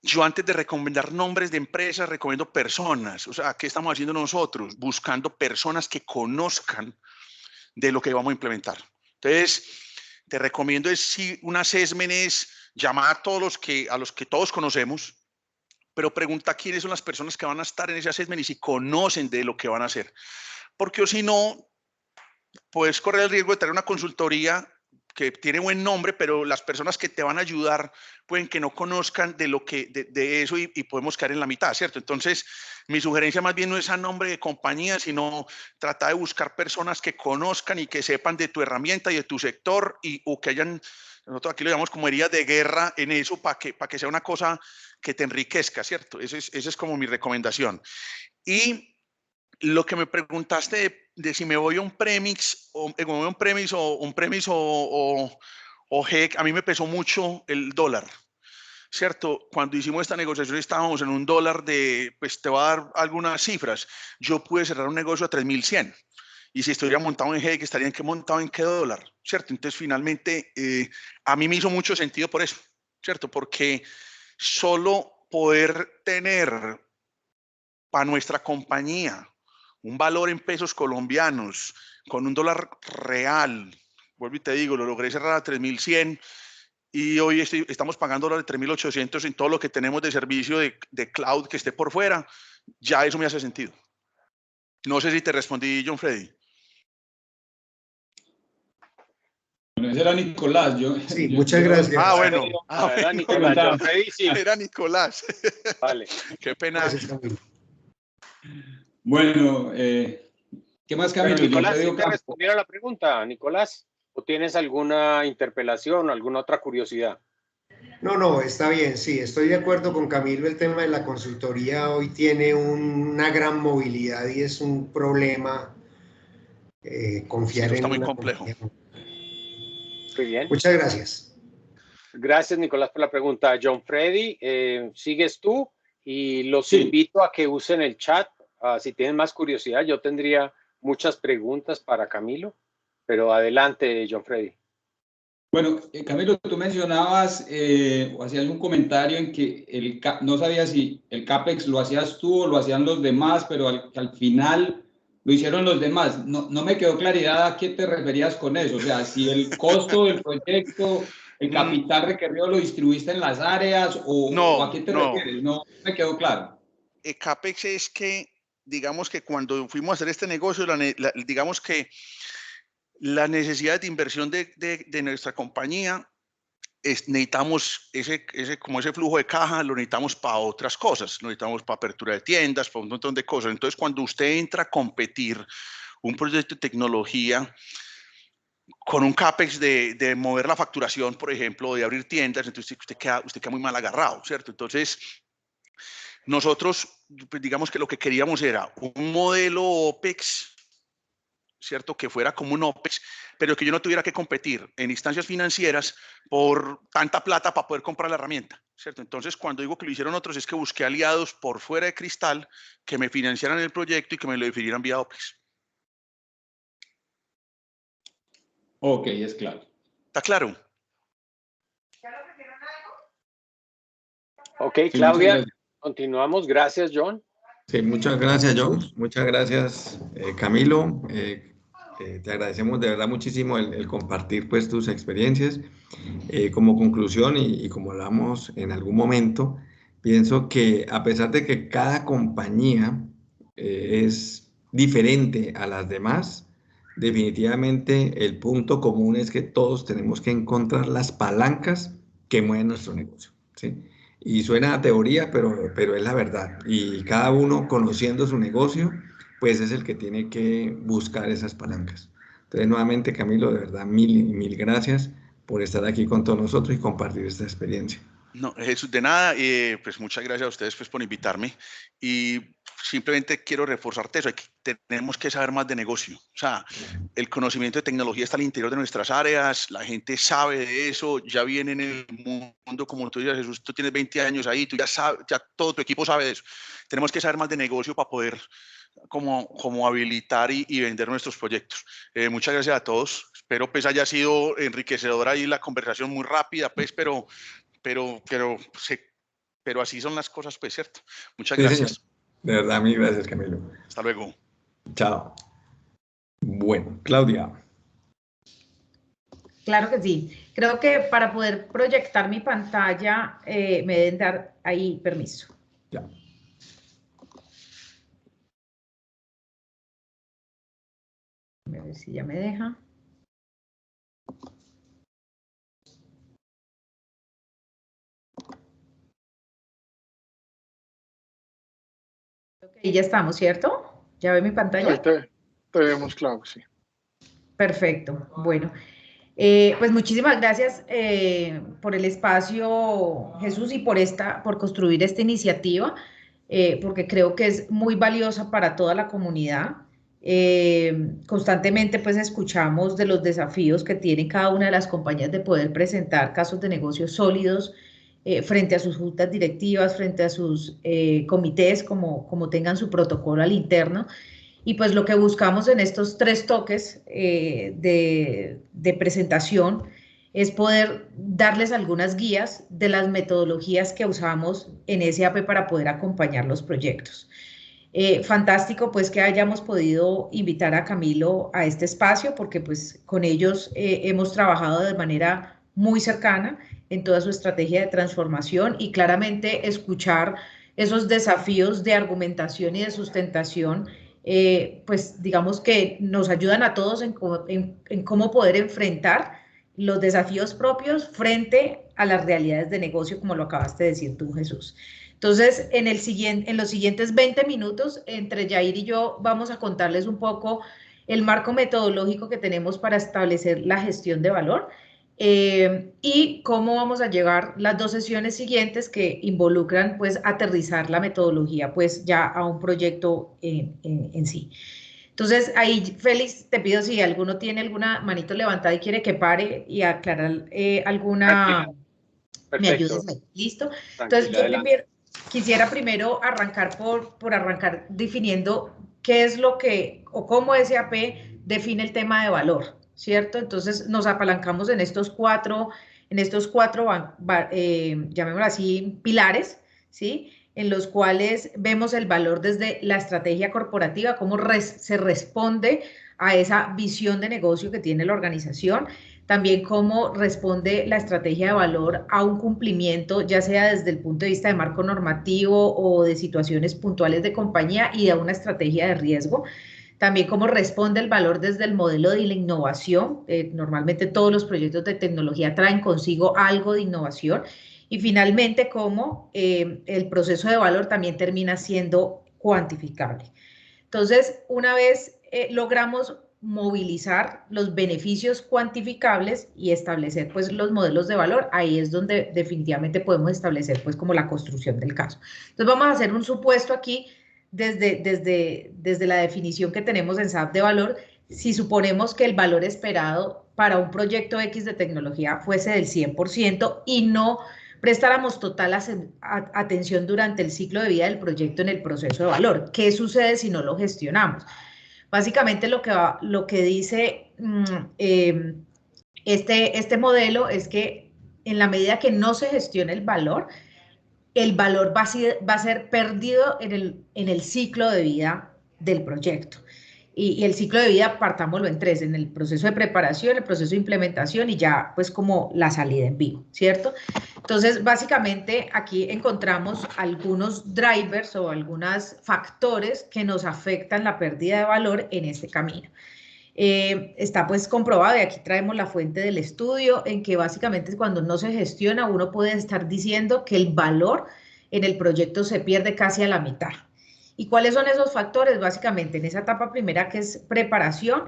yo antes de recomendar nombres de empresas, recomiendo personas. O sea, ¿qué estamos haciendo nosotros? Buscando personas que conozcan de lo que vamos a implementar. Entonces, te recomiendo un assessment es llamar a todos a los que todos conocemos, pero pregunta quiénes son las personas que van a estar en ese assessment y si conocen de lo que van a hacer. Porque o si no, puedes correr el riesgo de tener una consultoría que tiene buen nombre, pero las personas que te van a ayudar pueden que no conozcan de eso y podemos caer en la mitad, ¿cierto? Entonces, mi sugerencia más bien no es a nombre de compañía, sino tratar de buscar personas que conozcan y que sepan de tu herramienta y de tu sector o que hayan, nosotros aquí lo llamamos como heridas de guerra en eso para que sea una cosa que te enriquezca, ¿cierto? Esa es como mi recomendación. Y lo que me preguntaste de si me voy a un premise o GEC, a mí me pesó mucho el dólar, ¿cierto? Cuando hicimos esta negociación estábamos en un dólar pues te voy a dar algunas cifras. Yo pude cerrar un negocio a 3.100 y si estuviera montado en GEC estaría montado en qué dólar, ¿cierto? Entonces finalmente a mí me hizo mucho sentido por eso, ¿cierto? Porque solo poder tener para nuestra compañía un valor en pesos colombianos con un dólar real, vuelvo y te digo, lo logré cerrar a 3.100 y hoy estamos pagando dólares de 3.800 en todo lo que tenemos de servicio de cloud que esté por fuera, ya eso me hace sentido. No sé si te respondí, John Freddy. Bueno, ese era Nicolás. Sí, muchas gracias. Bueno. Era Nicolás. John Freddy, sí. Era Nicolás. Vale. Qué pena. Gracias, Camilo. Bueno, ¿qué más, Camilo? Pero, Nicolás, ¿sí te respondieron la pregunta, Nicolás? ¿O tienes alguna interpelación o alguna otra curiosidad? No, está bien, sí, estoy de acuerdo con Camilo. El tema de la consultoría hoy tiene una gran movilidad y es un problema confiar está en muy una complejo. compañía. Muy bien. Muchas gracias. Gracias, Nicolás, por la pregunta. John Freddy, sigues tú y los invito a que usen el chat. Si tienen más curiosidad, yo tendría muchas preguntas para Camilo, pero adelante, John Freddy. Bueno, Camilo, tú mencionabas o hacías un comentario en que no sabía si el CAPEX lo hacías tú o lo hacían los demás, pero al final lo hicieron los demás. No me quedó claridad a qué te referías con eso. O sea, si el costo del proyecto, el capital requerido lo distribuiste en las áreas o a qué te refieres. No me quedó claro. El CAPEX es que, digamos que cuando fuimos a hacer este negocio, digamos que las necesidades de inversión de nuestra compañía, necesitamos como ese flujo de caja, lo necesitamos para otras cosas, lo necesitamos para apertura de tiendas, para un montón de cosas. Entonces, cuando usted entra a competir un proyecto de tecnología con un CAPEX de mover la facturación, por ejemplo, de abrir tiendas, entonces usted queda muy mal agarrado, ¿cierto? Entonces, nosotros, pues, digamos que lo que queríamos era un modelo OPEX, ¿cierto? Que fuera como un OPEX, pero que yo no tuviera que competir en instancias financieras por tanta plata para poder comprar la herramienta, ¿cierto? Entonces, cuando digo que lo hicieron otros, es que busqué aliados por fuera de Cristal que me financiaran el proyecto y que me lo defirieran vía OPEX. Ok, es claro. ¿Está claro? Ok, Claudia, continuamos. Gracias, John. Sí, muchas gracias, John. Muchas gracias, Camilo. Te agradecemos de verdad muchísimo el compartir pues tus experiencias. Como conclusión y como hablamos en algún momento, pienso que a pesar de que cada compañía es diferente a las demás, definitivamente el punto común es que todos tenemos que encontrar las palancas que mueven nuestro negocio, ¿sí? Y suena a teoría, pero es la verdad. Y cada uno conociendo su negocio, pues es el que tiene que buscar esas palancas. Entonces, nuevamente, Camilo, de verdad, mil gracias por estar aquí con todos nosotros y compartir esta experiencia. No, Jesús, de nada, pues muchas gracias a ustedes pues, por invitarme y simplemente quiero reforzarte eso, tenemos que saber más de negocio, o sea, el conocimiento de tecnología está al interior de nuestras áreas, la gente sabe de eso, ya viene en el mundo, como tú dices, Jesús, tú tienes 20 años ahí, tú ya sabes, ya todo tu equipo sabe de eso, tenemos que saber más de negocio para poder como habilitar y vender nuestros proyectos. Muchas gracias a todos, espero pues haya sido enriquecedora ahí la conversación muy rápida, pues, pero así son las cosas, pues, ¿cierto? Muchas gracias. Sí, de verdad, mil gracias, Camilo. Hasta luego. Chao. Bueno, Claudia. Claro que sí. Creo que para poder proyectar mi pantalla me deben dar ahí permiso. Ya. A ver si ya me deja. Y ya estamos, ¿cierto? ¿Ya ve mi pantalla? Ahí te vemos, claro, sí. Perfecto. Bueno, pues muchísimas gracias por el espacio, Jesús, y por construir esta iniciativa, porque creo que es muy valiosa para toda la comunidad. Constantemente pues escuchamos de los desafíos que tiene cada una de las compañías de poder presentar casos de negocios sólidos frente a sus juntas directivas, frente a sus comités, como tengan su protocolo al interno. Y pues lo que buscamos en estos 3 toques de presentación es poder darles algunas guías de las metodologías que usamos en SAP para poder acompañar los proyectos. Fantástico pues que hayamos podido invitar a Camilo a este espacio porque pues con ellos hemos trabajado de manera muy cercana en toda su estrategia de transformación y claramente escuchar esos desafíos de argumentación y de sustentación pues digamos que nos ayudan a todos en cómo poder enfrentar los desafíos propios frente a las realidades de negocio, como lo acabaste de decir tú, Jesús. Entonces, en los siguientes 20 minutos, entre Yair y yo vamos a contarles un poco el marco metodológico que tenemos para establecer la gestión de valor y cómo vamos a llevar las 2 sesiones siguientes que involucran pues aterrizar la metodología pues ya a un proyecto en sí. Entonces ahí, Félix, te pido si alguno tiene alguna manito levantada y quiere que pare y aclarar alguna... Perfecto. ¿Me ayudas ahí? ¿Listo? Entonces yo quisiera primero arrancar por arrancar definiendo qué es lo que o cómo SAP define el tema de valor, ¿cierto? Entonces nos apalancamos en estos cuatro, llamémoslo así, pilares, ¿sí? En los cuales vemos el valor desde la estrategia corporativa, cómo se responde a esa visión de negocio que tiene la organización, también cómo responde la estrategia de valor a un cumplimiento, ya sea desde el punto de vista de marco normativo o de situaciones puntuales de compañía y de una estrategia de riesgo. También cómo responde el valor desde el modelo de la innovación. Normalmente todos los proyectos de tecnología traen consigo algo de innovación. Y finalmente cómo el proceso de valor también termina siendo cuantificable. Entonces, una vez logramos movilizar los beneficios cuantificables y establecer pues los modelos de valor, ahí es donde definitivamente podemos establecer pues como la construcción del caso. Entonces vamos a hacer un supuesto aquí desde la definición que tenemos en SAP de valor. Si suponemos que el valor esperado para un proyecto X de tecnología fuese del 100% y no prestáramos total atención durante el ciclo de vida del proyecto en el proceso de valor, ¿qué sucede si no lo gestionamos? Básicamente lo que dice este modelo es que en la medida que no se gestione el valor va a ser perdido en el ciclo de vida del proyecto. Y el ciclo de vida partámoslo en tres, en el proceso de preparación, el proceso de implementación y ya pues como la salida en vivo, ¿cierto? Entonces, básicamente aquí encontramos algunos drivers o algunos factores que nos afectan la pérdida de valor en este camino. Está pues comprobado, y aquí traemos la fuente del estudio, en que básicamente cuando no se gestiona uno puede estar diciendo que el valor en el proyecto se pierde casi a la mitad. ¿Y cuáles son esos factores? Básicamente en esa etapa primera que es preparación,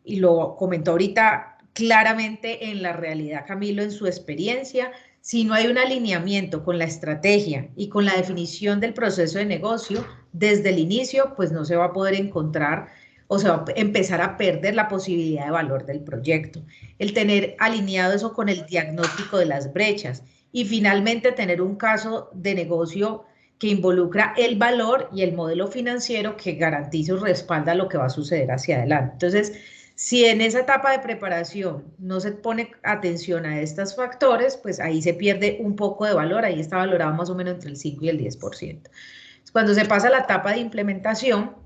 y lo comentó ahorita claramente en la realidad Camilo en su experiencia, si no hay un alineamiento con la estrategia y con la definición del proceso de negocio desde el inicio, pues no se va a poder encontrar o se va a empezar a perder la posibilidad de valor del proyecto. El tener alineado eso con el diagnóstico de las brechas y finalmente tener un caso de negocio que involucra el valor y el modelo financiero que garantiza o respalda lo que va a suceder hacia adelante. Entonces, si en esa etapa de preparación no se pone atención a estos factores, pues ahí se pierde un poco de valor, ahí está valorado más o menos entre el 5 y el 10%. Cuando se pasa a la etapa de implementación,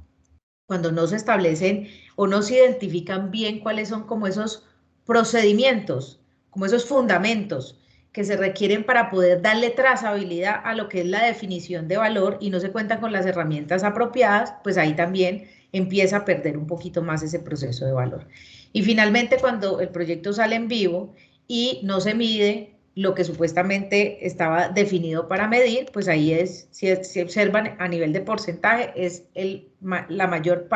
cuando no se establecen o no se identifican bien cuáles son como esos procedimientos, como esos fundamentos que se requieren para poder darle trazabilidad a lo que es la definición de valor y no se cuentan con las herramientas apropiadas, pues ahí también empieza a perder un poquito más ese proceso de valor. Y finalmente, cuando el proyecto sale en vivo y no se mide lo que supuestamente estaba definido para medir, pues ahí es, si observan a nivel de porcentaje, es el mayor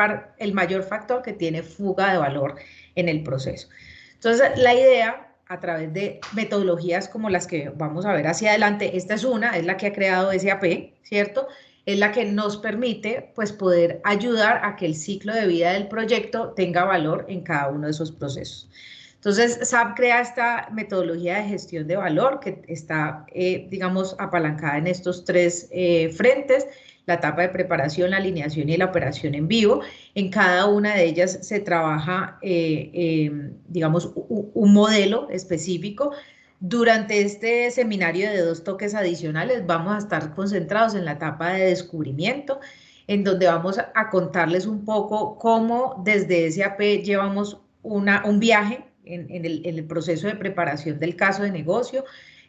factor que tiene fuga de valor en el proceso. Entonces, la idea, a través de metodologías como las que vamos a ver hacia adelante, esta es la que ha creado SAP, ¿cierto? Es la que nos permite, pues, poder ayudar a que el ciclo de vida del proyecto tenga valor en cada uno de esos procesos. Entonces, SAP crea esta metodología de gestión de valor que está, digamos, apalancada en estos tres frentes: la etapa de preparación, la alineación y la operación en vivo. En cada una de ellas se trabaja, digamos, un modelo específico. Durante este seminario de 2 toques adicionales vamos a estar concentrados en la etapa de descubrimiento, en donde vamos a contarles un poco cómo desde SAP llevamos un viaje en el proceso de preparación del caso de negocio,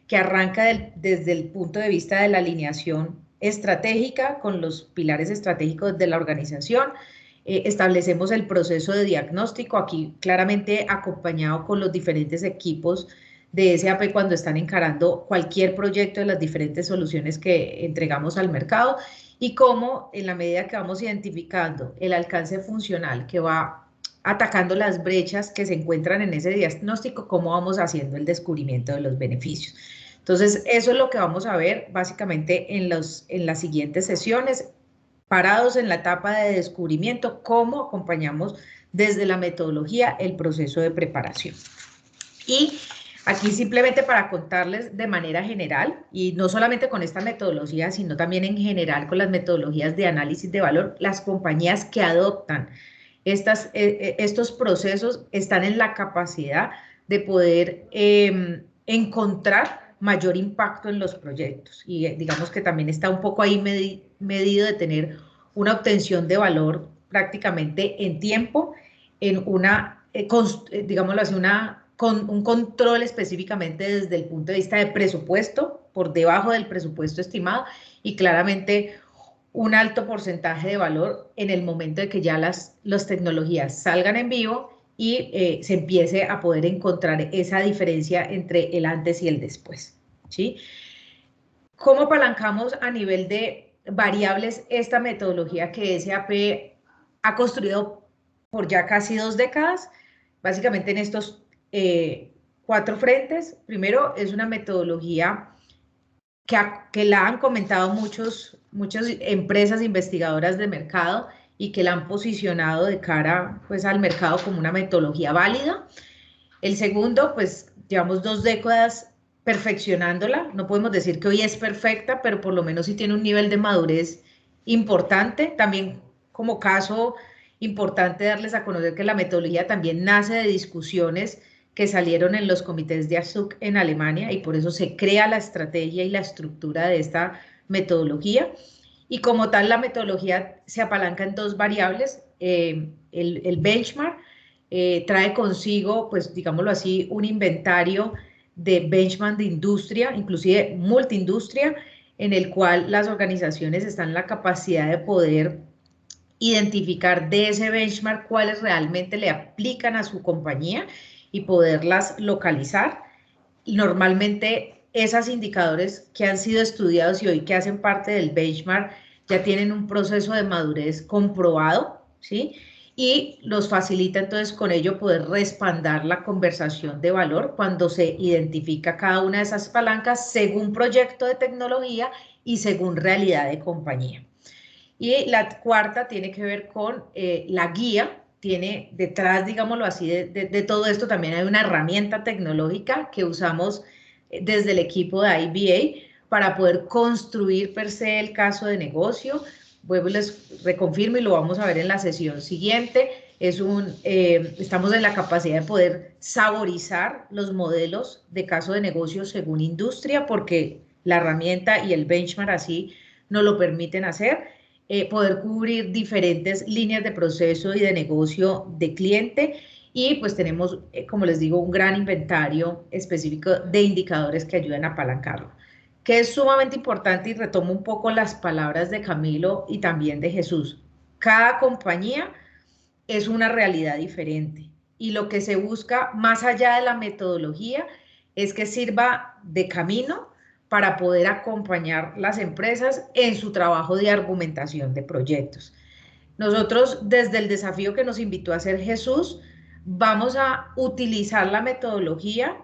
que arranca desde el punto de vista de la alineación estratégica con los pilares estratégicos de la organización. Establecemos el proceso de diagnóstico, aquí claramente acompañado con los diferentes equipos de SAP cuando están encarando cualquier proyecto de las diferentes soluciones que entregamos al mercado, y cómo en la medida que vamos identificando el alcance funcional que va atacando las brechas que se encuentran en ese diagnóstico, cómo vamos haciendo el descubrimiento de los beneficios. Entonces, eso es lo que vamos a ver básicamente en las siguientes sesiones, parados en la etapa de descubrimiento, cómo acompañamos desde la metodología el proceso de preparación. Y aquí simplemente para contarles de manera general, y no solamente con esta metodología, sino también en general con las metodologías de análisis de valor, las compañías que adoptan estos procesos están en la capacidad de poder encontrar mayor impacto en los proyectos. Y digamos que también está un poco ahí medido de tener una obtención de valor prácticamente en tiempo, en una, digámoslo así, con un control específicamente desde el punto de vista de presupuesto, por debajo del presupuesto estimado, y claramente un alto porcentaje de valor en el momento de que ya las tecnologías salgan en vivo y se empiece a poder encontrar esa diferencia entre el antes y el después, ¿sí? ¿Cómo apalancamos a nivel de variables esta metodología que SAP ha construido por ya casi 2 décadas? Básicamente en estos 4 frentes. Primero, es una metodología que la han comentado muchas empresas investigadoras de mercado y que la han posicionado de cara pues, al mercado como una metodología válida. El segundo, pues llevamos 2 décadas perfeccionándola. No podemos decir que hoy es perfecta, pero por lo menos sí tiene un nivel de madurez importante. También como caso importante darles a conocer que la metodología también nace de discusiones que salieron en los comités de ASUC en Alemania y por eso se crea la estrategia y la estructura de esta metodología. Y como tal, la metodología se apalanca en 2 variables. El benchmark trae consigo, pues digámoslo así, un inventario de benchmark de industria, inclusive multiindustria, en el cual las organizaciones están en la capacidad de poder identificar de ese benchmark cuáles realmente le aplican a su compañía y poderlas localizar. Y normalmente esos indicadores que han sido estudiados y hoy que hacen parte del benchmark ya tienen un proceso de madurez comprobado, ¿sí? Y los facilita entonces con ello poder respaldar la conversación de valor cuando se identifica cada una de esas palancas según proyecto de tecnología y según realidad de compañía. Y la cuarta tiene que ver con la guía. Tiene detrás, digámoslo así, de todo esto también hay una herramienta tecnológica que usamos desde el equipo de IBA para poder construir per se el caso de negocio. Vuelvo y les reconfirmo y lo vamos a ver en la sesión siguiente. Estamos en la capacidad de poder saborizar los modelos de caso de negocio según industria, porque la herramienta y el benchmark así nos lo permiten hacer. Poder cubrir diferentes líneas de proceso y de negocio de cliente y pues tenemos, como les digo, un gran inventario específico de indicadores que ayudan a apalancarlo. Que es sumamente importante y retomo un poco las palabras de Camilo y también de Jesús. Cada compañía es una realidad diferente y lo que se busca más allá de la metodología es que sirva de camino para poder acompañar las empresas en su trabajo de argumentación de proyectos. Nosotros, desde el desafío que nos invitó a hacer Jesús, vamos a utilizar la metodología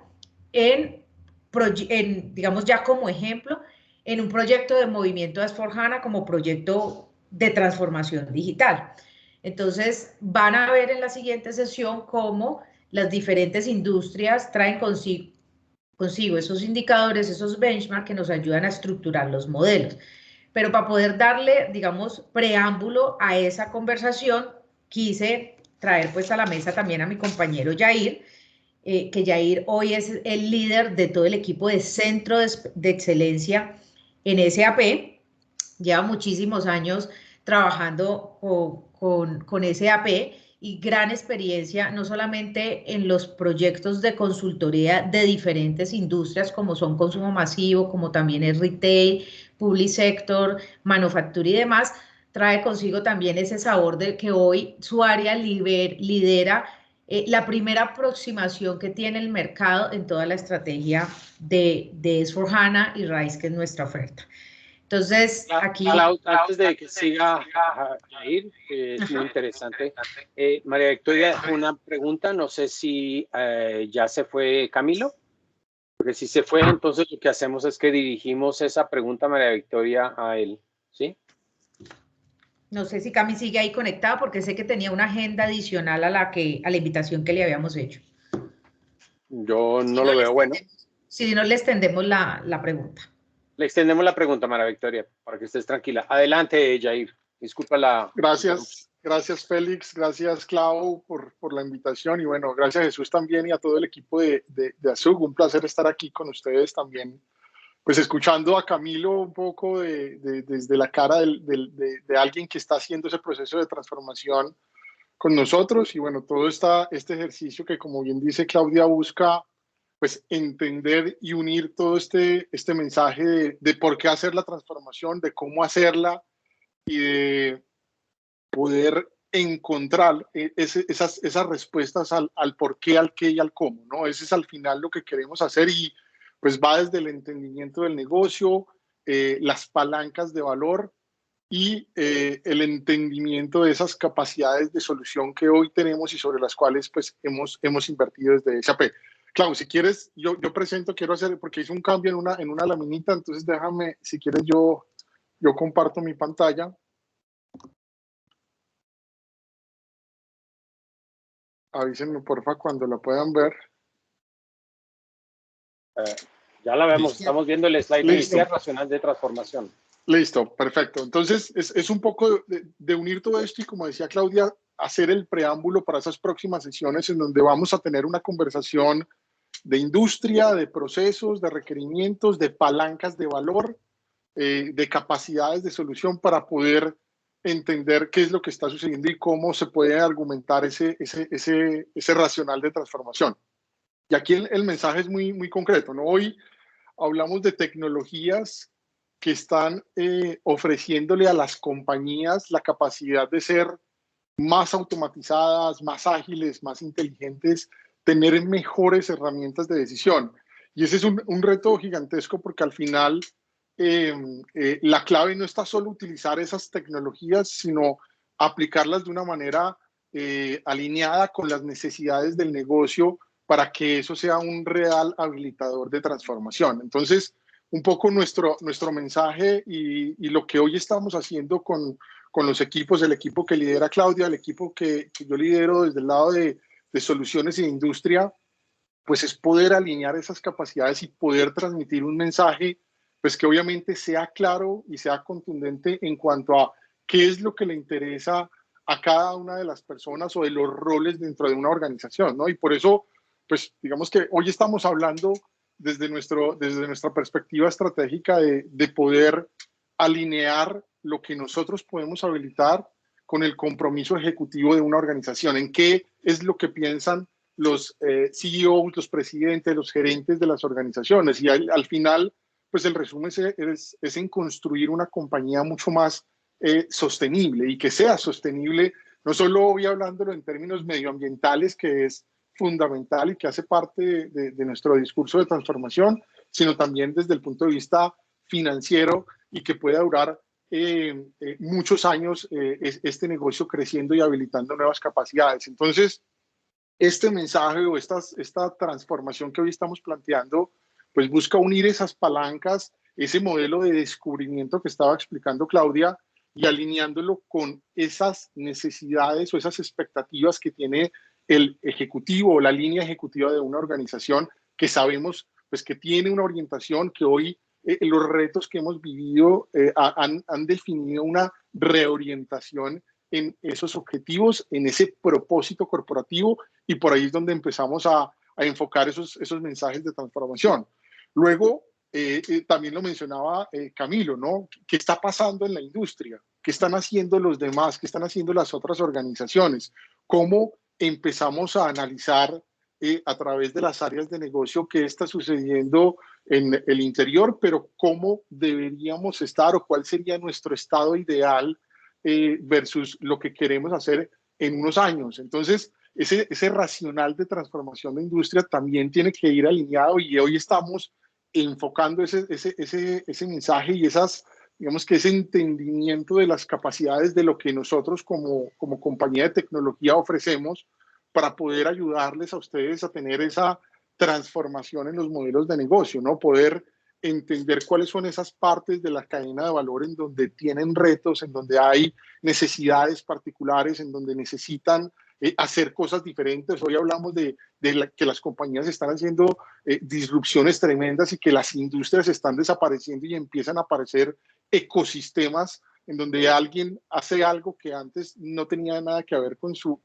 digamos ya como ejemplo, en un proyecto de movimiento de S/4HANA como proyecto de transformación digital. Entonces, van a ver en la siguiente sesión cómo las diferentes industrias traen consigo esos indicadores, esos benchmarks que nos ayudan a estructurar los modelos. Pero para poder darle, digamos, preámbulo a esa conversación, quise traer pues a la mesa también a mi compañero Yair, que Yair hoy es el líder de todo el equipo de Centro de Excelencia en SAP. Lleva muchísimos años trabajando con SAP y gran experiencia, no solamente en los proyectos de consultoría de diferentes industrias, como son consumo masivo, como también es retail, public sector, manufactura y demás, trae consigo también ese sabor de que hoy su área lidera la primera aproximación que tiene el mercado en toda la estrategia de S/4HANA y RISE, que es nuestra oferta. Entonces, aquí... Antes de que siga Jair, es muy interesante. María Victoria, una pregunta, no sé si ya se fue Camilo, porque si se fue, entonces lo que hacemos es que dirigimos esa pregunta, María Victoria, a él, ¿sí? No sé si Cami sigue ahí conectada, porque sé que tenía una agenda adicional a la invitación que le habíamos hecho. Yo no lo veo bueno. Si no, le extendemos la pregunta. Le extendemos la pregunta, María Victoria, para que estés tranquila. Adelante, Jair. Disculpa la... Gracias Félix, gracias Clau por la invitación y bueno, gracias a Jesús también y a todo el equipo de Azug. Un placer estar aquí con ustedes también, pues escuchando a Camilo un poco desde la cara de alguien que está haciendo ese proceso de transformación con nosotros y bueno, todo este ejercicio que como bien dice Claudia busca pues entender y unir todo este mensaje de por qué hacer la transformación, de cómo hacerla y de poder encontrar esas respuestas al por qué, al qué y al cómo, ¿no? Ese es al final lo que queremos hacer y pues va desde el entendimiento del negocio, las palancas de valor y el entendimiento de esas capacidades de solución que hoy tenemos y sobre las cuales pues hemos invertido desde SAP. Clau, si quieres, yo presento, quiero hacer, porque hice un cambio en una laminita, entonces déjame, si quieres yo comparto mi pantalla. Avísenme porfa cuando la puedan ver. Ya la vemos, estamos viendo el slide inicial racional de transformación. Listo, perfecto. Entonces es un poco de unir todo esto y como decía Claudia, hacer el preámbulo para esas próximas sesiones en donde vamos a tener una conversación de industria, de procesos, de requerimientos, de palancas de valor, de capacidades de solución para poder entender qué es lo que está sucediendo y cómo se puede argumentar ese racional de transformación. Y aquí el mensaje es muy, muy concreto, ¿no? Hoy hablamos de tecnologías que están ofreciéndole a las compañías la capacidad de ser más automatizadas, más ágiles, más inteligentes, tener mejores herramientas de decisión. Y ese es un reto gigantesco porque al final la clave no está solo utilizar esas tecnologías, sino aplicarlas de una manera alineada con las necesidades del negocio para que eso sea un real habilitador de transformación. Entonces, un poco nuestro mensaje y lo que hoy estamos haciendo con los equipos, el equipo que lidera Claudia, el equipo que yo lidero desde el lado de soluciones y de industria, pues es poder alinear esas capacidades y poder transmitir un mensaje pues que obviamente sea claro y sea contundente en cuanto a qué es lo que le interesa a cada una de las personas o de los roles dentro de una organización, ¿no? Y por eso, pues digamos que hoy estamos hablando desde nuestra perspectiva estratégica de poder alinear lo que nosotros podemos habilitar con el compromiso ejecutivo de una organización, en qué es lo que piensan los CEOs, los presidentes, los gerentes de las organizaciones. Y al final, pues el resumen es en construir una compañía mucho más sostenible y que sea sostenible, no solo hoy hablándolo en términos medioambientales, que es fundamental y que hace parte de nuestro discurso de transformación, sino también desde el punto de vista financiero y que pueda durar muchos años este negocio creciendo y habilitando nuevas capacidades. Entonces, este mensaje o esta transformación que hoy estamos planteando, pues busca unir esas palancas, ese modelo de descubrimiento que estaba explicando Claudia y alineándolo con esas necesidades o esas expectativas que tiene el ejecutivo o la línea ejecutiva de una organización que sabemos pues que tiene una orientación que hoy los retos que hemos vivido han definido una reorientación en esos objetivos, en ese propósito corporativo y por ahí es donde empezamos a enfocar esos mensajes de transformación. Luego, también lo mencionaba Camilo, ¿no? ¿Qué está pasando en la industria? ¿Qué están haciendo los demás? ¿Qué están haciendo las otras organizaciones? ¿Cómo empezamos a analizar a través de las áreas de negocio qué está sucediendo en el interior, pero cómo deberíamos estar o cuál sería nuestro estado ideal versus lo que queremos hacer en unos años? Entonces, ese racional de transformación de industria también tiene que ir alineado y hoy estamos enfocando ese mensaje y digamos que ese entendimiento de las capacidades de lo que nosotros como compañía de tecnología ofrecemos para poder ayudarles a ustedes a tener esa transformación en los modelos de negocio, ¿no? Poder entender cuáles son esas partes de la cadena de valor en donde tienen retos, en donde hay necesidades particulares, en donde necesitan hacer cosas diferentes. Hoy hablamos de que las compañías están haciendo disrupciones tremendas y que las industrias están desapareciendo y empiezan a aparecer ecosistemas en donde alguien hace algo que antes no tenía nada que ver con su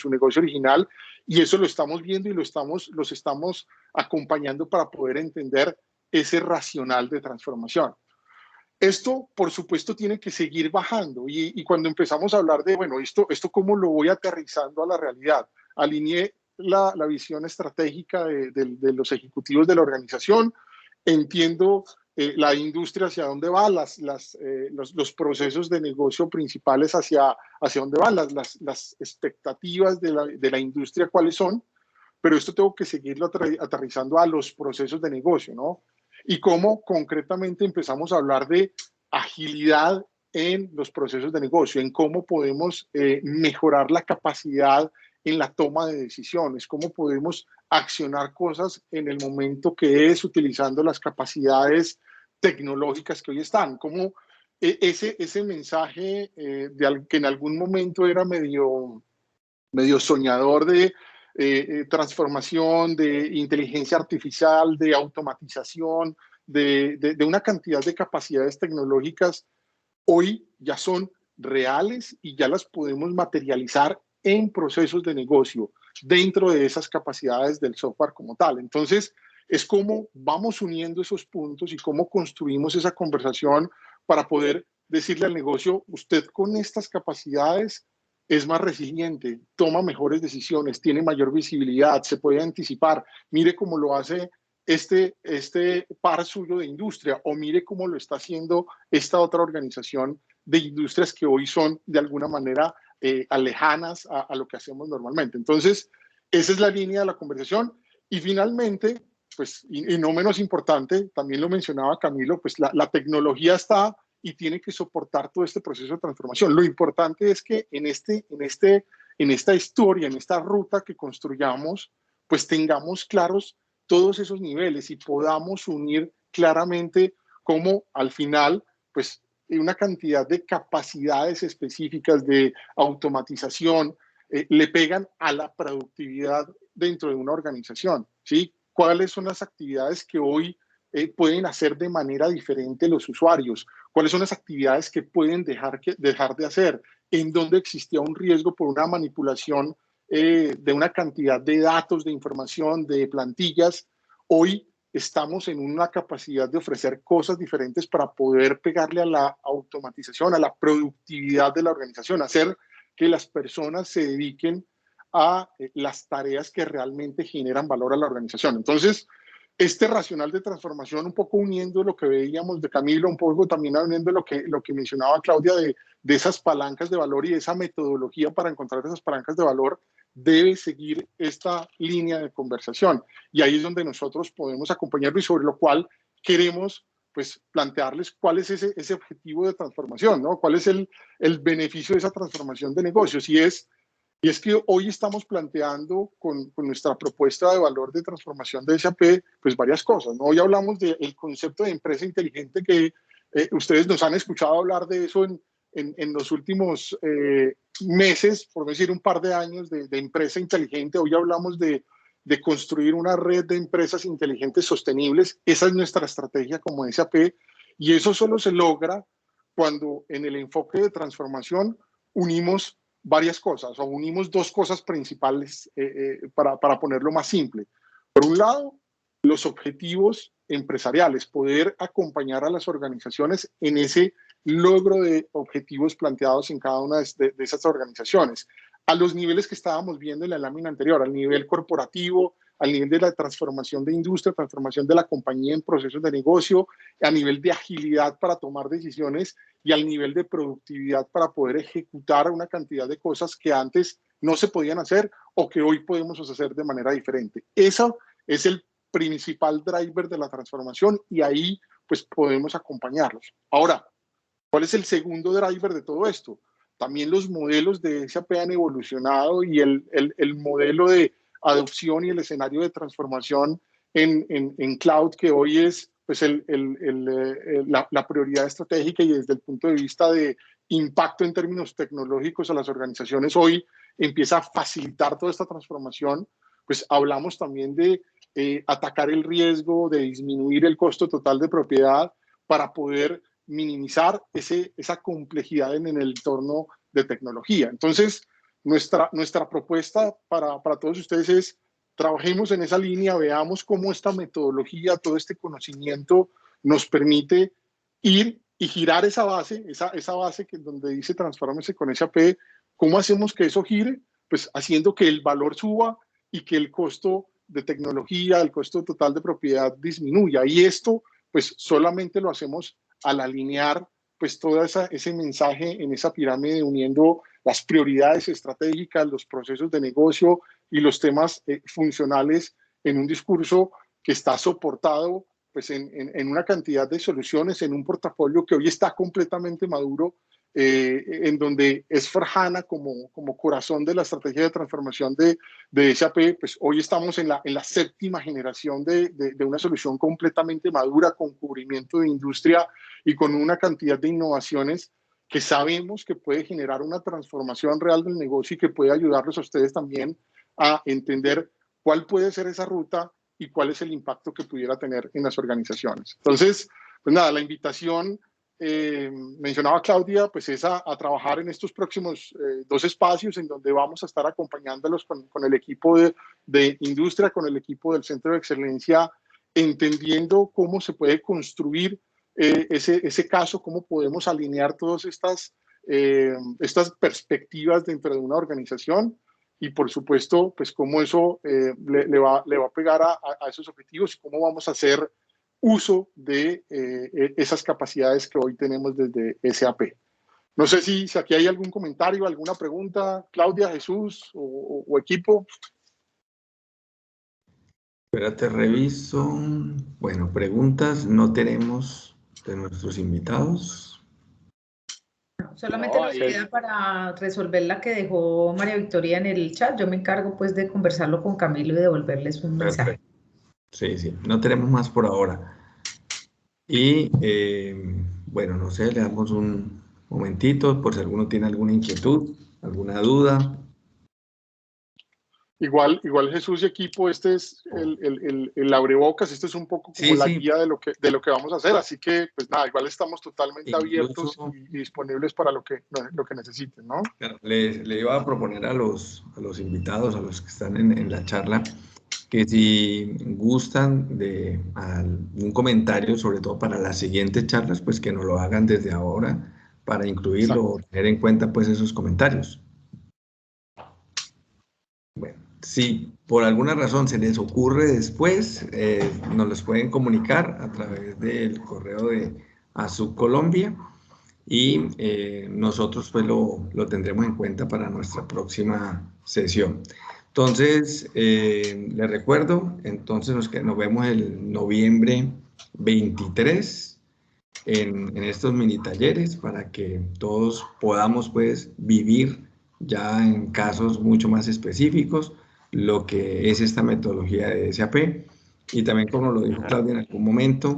negocio original, y eso lo estamos viendo y los estamos acompañando para poder entender ese racional de transformación. Esto, por supuesto, tiene que seguir bajando, y cuando empezamos a hablar de, bueno, esto cómo lo voy aterrizando a la realidad, alineé la visión estratégica de los ejecutivos de la organización, entiendo la industria hacia dónde va, los procesos de negocio principales hacia dónde van, las expectativas de la industria cuáles son, pero esto tengo que seguirlo aterrizando a los procesos de negocio, ¿no? Y cómo concretamente empezamos a hablar de agilidad en los procesos de negocio, en cómo podemos mejorar la capacidad en la toma de decisiones, cómo podemos accionar cosas en el momento que es, utilizando las capacidades tecnológicas que hoy están, como ese mensaje que en algún momento era medio soñador de transformación, de inteligencia artificial, de automatización, de una cantidad de capacidades tecnológicas, hoy ya son reales y ya las podemos materializar en procesos de negocio dentro de esas capacidades del software como tal. Entonces, es cómo vamos uniendo esos puntos y cómo construimos esa conversación para poder decirle al negocio, usted con estas capacidades es más resiliente, toma mejores decisiones, tiene mayor visibilidad, se puede anticipar, mire cómo lo hace este par suyo de industria, o mire cómo lo está haciendo esta otra organización de industrias que hoy son de alguna manera alejanas a lo que hacemos normalmente. Entonces, esa es la línea de la conversación. Y finalmente, pues, y no menos importante, también lo mencionaba Camilo, pues la tecnología está y tiene que soportar todo este proceso de transformación. Lo importante es que en esta historia, en esta ruta que construyamos, pues tengamos claros todos esos niveles y podamos unir claramente cómo al final, pues, una cantidad de capacidades específicas de automatización le pegan a la productividad dentro de una organización, ¿sí? ¿Cuáles son las actividades que hoy pueden hacer de manera diferente los usuarios? ¿Cuáles son las actividades que pueden dejar de hacer? ¿En dónde existía un riesgo por una manipulación de una cantidad de datos, de información, de plantillas? Hoy estamos en una capacidad de ofrecer cosas diferentes para poder pegarle a la automatización, a la productividad de la organización, hacer que las personas se dediquen a las tareas que realmente generan valor a la organización. Entonces, este racional de transformación, un poco uniendo lo que veíamos de Camilo, un poco también uniendo lo que mencionaba Claudia de esas palancas de valor y esa metodología para encontrar esas palancas de valor, debe seguir esta línea de conversación. Y ahí es donde nosotros podemos acompañarlo y sobre lo cual queremos, pues, plantearles cuál es ese objetivo de transformación, ¿no? ¿Cuál es el beneficio de esa transformación de negocios? Y es que hoy estamos planteando con nuestra propuesta de valor de transformación de SAP, pues varias cosas, ¿no? Hoy hablamos del concepto de empresa inteligente que ustedes nos han escuchado hablar de eso en los últimos meses, por decir un par de años, de empresa inteligente. Hoy hablamos de construir una red de empresas inteligentes sostenibles. Esa es nuestra estrategia como SAP, y eso solo se logra cuando en el enfoque de transformación unimos varias cosas, o unimos dos cosas principales para ponerlo más simple. Por un lado, los objetivos empresariales, poder acompañar a las organizaciones en ese logro de objetivos planteados en cada una de esas organizaciones, a los niveles que estábamos viendo en la lámina anterior, al nivel corporativo, al nivel de la transformación de industria, transformación de la compañía en procesos de negocio, a nivel de agilidad para tomar decisiones y al nivel de productividad para poder ejecutar una cantidad de cosas que antes no se podían hacer o que hoy podemos hacer de manera diferente. Eso es el principal driver de la transformación y ahí pues podemos acompañarlos. Ahora, ¿cuál es el segundo driver de todo esto? También los modelos de SAP han evolucionado y el modelo de adopción y el escenario de transformación en cloud, que hoy es pues la prioridad estratégica y desde el punto de vista de impacto en términos tecnológicos a las organizaciones, hoy empieza a facilitar toda esta transformación. Pues hablamos también de atacar el riesgo, de disminuir el costo total de propiedad para poder minimizar esa complejidad en el entorno de tecnología. Entonces, nuestra propuesta para todos ustedes es: trabajemos en esa línea, veamos cómo esta metodología, todo este conocimiento nos permite ir y girar esa base que donde dice transformarse con SAP. ¿Cómo hacemos que eso gire? Pues haciendo que el valor suba y que el costo de tecnología, el costo total de propiedad disminuya. Y esto, pues solamente lo hacemos al alinear pues todo ese mensaje en esa pirámide, uniendo las prioridades estratégicas, los procesos de negocio y los temas funcionales en un discurso que está soportado pues en una cantidad de soluciones, en un portafolio que hoy está completamente maduro, en donde S/4HANA como corazón de la estrategia de transformación de SAP, pues hoy estamos en la 7ª generación de una solución completamente madura, con cubrimiento de industria y con una cantidad de innovaciones que sabemos que puede generar una transformación real del negocio y que puede ayudarles a ustedes también a entender cuál puede ser esa ruta y cuál es el impacto que pudiera tener en las organizaciones. Entonces, pues nada, la invitación, mencionaba Claudia, pues es a trabajar en estos próximos 2 espacios en donde vamos a estar acompañándolos con el equipo de industria, con el equipo del Centro de Excelencia, entendiendo cómo se puede construir ese caso, cómo podemos alinear todas estas perspectivas dentro de una organización y, por supuesto, pues cómo eso le va a pegar a esos objetivos y cómo vamos a hacer uso de esas capacidades que hoy tenemos desde SAP. No sé si aquí hay algún comentario, alguna pregunta, Claudia, Jesús o equipo. Espérate, reviso. Bueno, preguntas no tenemos de nuestros invitados. Solamente nos queda para resolver la que dejó María Victoria en el chat. Yo me encargo pues de conversarlo con Camilo y devolverles un mensaje. Sí, no tenemos más por ahora. Y bueno, no sé, le damos un momentito por si alguno tiene alguna inquietud, alguna duda. Igual Jesús y equipo, este es el abrebocas, este es un poco como la guía de lo que vamos a hacer, así que pues nada, igual estamos totalmente abiertos y disponibles para lo que necesiten, ¿no? Claro, le iba a proponer a los invitados, a los que están en la charla, que si gustan de algún comentario, sobre todo para las siguientes charlas, pues que nos lo hagan desde ahora para incluirlo o tener en cuenta pues esos comentarios. Bueno, si por alguna razón se les ocurre después, nos los pueden comunicar a través del correo de Azuk Colombia y nosotros pues lo tendremos en cuenta para nuestra próxima sesión. Entonces, les recuerdo, entonces nos vemos el noviembre 23 en estos mini talleres para que todos podamos pues vivir ya en casos mucho más específicos lo que es esta metodología de SAP y también, como lo dijo Claudia en algún momento,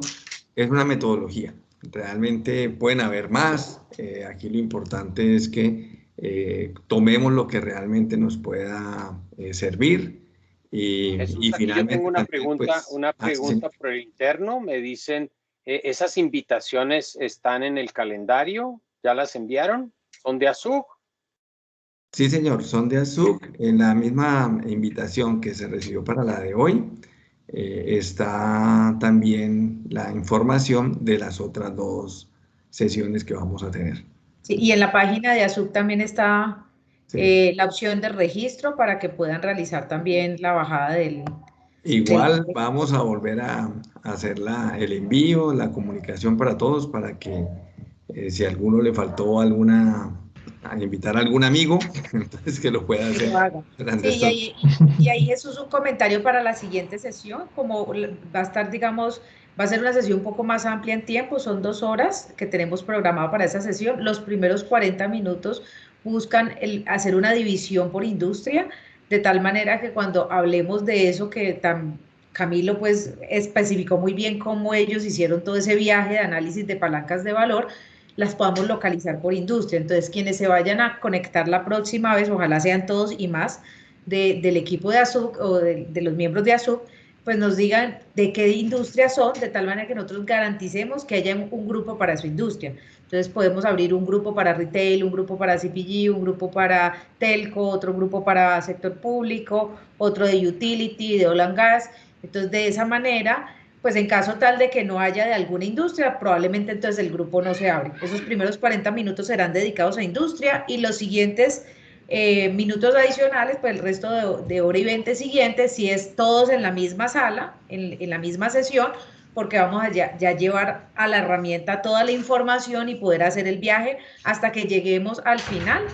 es una metodología. Realmente pueden haber más. Aquí lo importante es que tomemos lo que realmente nos pueda servir Jesús, y aquí finalmente yo tengo una también, pregunta por el interno. Me dicen, ¿esas invitaciones están en el calendario? ¿Ya las enviaron? ¿Son de Azuk? Sí, señor, son de Azuk. En la misma invitación que se recibió para la de hoy está también la información de las otras 2 sesiones que vamos a tener. Sí, y en la página de Azuk también está la opción de registro para que puedan realizar también la bajada del... Igual vamos a volver a hacer el envío, la comunicación para todos, para que si a alguno le faltó a invitar a algún amigo, entonces que lo pueda hacer. Sí, y ahí Jesús, un comentario para la siguiente sesión, como va a estar, digamos, va a ser una sesión un poco más amplia en tiempo, son 2 horas que tenemos programado para esa sesión. Los primeros 40 minutos buscan hacer una división por industria, de tal manera que cuando hablemos de eso que Camilo pues especificó muy bien cómo ellos hicieron todo ese viaje de análisis de palancas de valor, las podamos localizar por industria. Entonces, quienes se vayan a conectar la próxima vez, ojalá sean todos y más del equipo de Azuk o de los miembros de Azuk, pues nos digan de qué industria son, de tal manera que nosotros garanticemos que haya un grupo para su industria. Entonces podemos abrir un grupo para retail, un grupo para CPG, un grupo para telco, otro grupo para sector público, otro de utility, de oil and gas. Entonces de esa manera, pues en caso tal de que no haya de alguna industria, probablemente entonces el grupo no se abre. Esos primeros 40 minutos serán dedicados a industria y los siguientes minutos adicionales, pues el resto de hora y 20 siguientes, si es todos en la misma sala, en la misma sesión, porque vamos a ya llevar a la herramienta toda la información y poder hacer el viaje hasta que lleguemos al final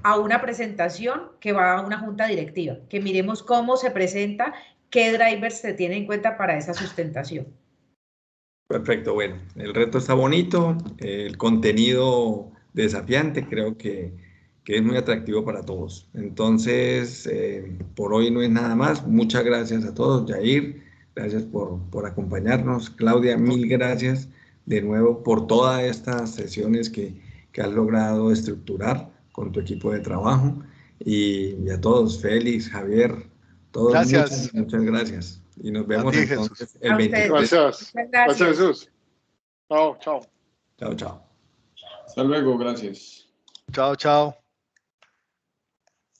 a una presentación que va a una junta directiva, que miremos cómo se presenta, qué drivers se tienen en cuenta para esa sustentación. Perfecto, bueno, el reto está bonito, el contenido desafiante, creo que es muy atractivo para todos. Entonces, por hoy no es nada más. Muchas gracias a todos. Yair, gracias por acompañarnos. Claudia, mil gracias de nuevo por todas estas sesiones que has logrado estructurar con tu equipo de trabajo. Y a todos, Félix, Javier, todos, gracias. Muchas gracias. Y nos vemos ti, entonces Jesús. el 23. Gracias. Gracias, Jesús. Chao, chao. Chao, chao. Hasta luego, gracias. Chao, chao.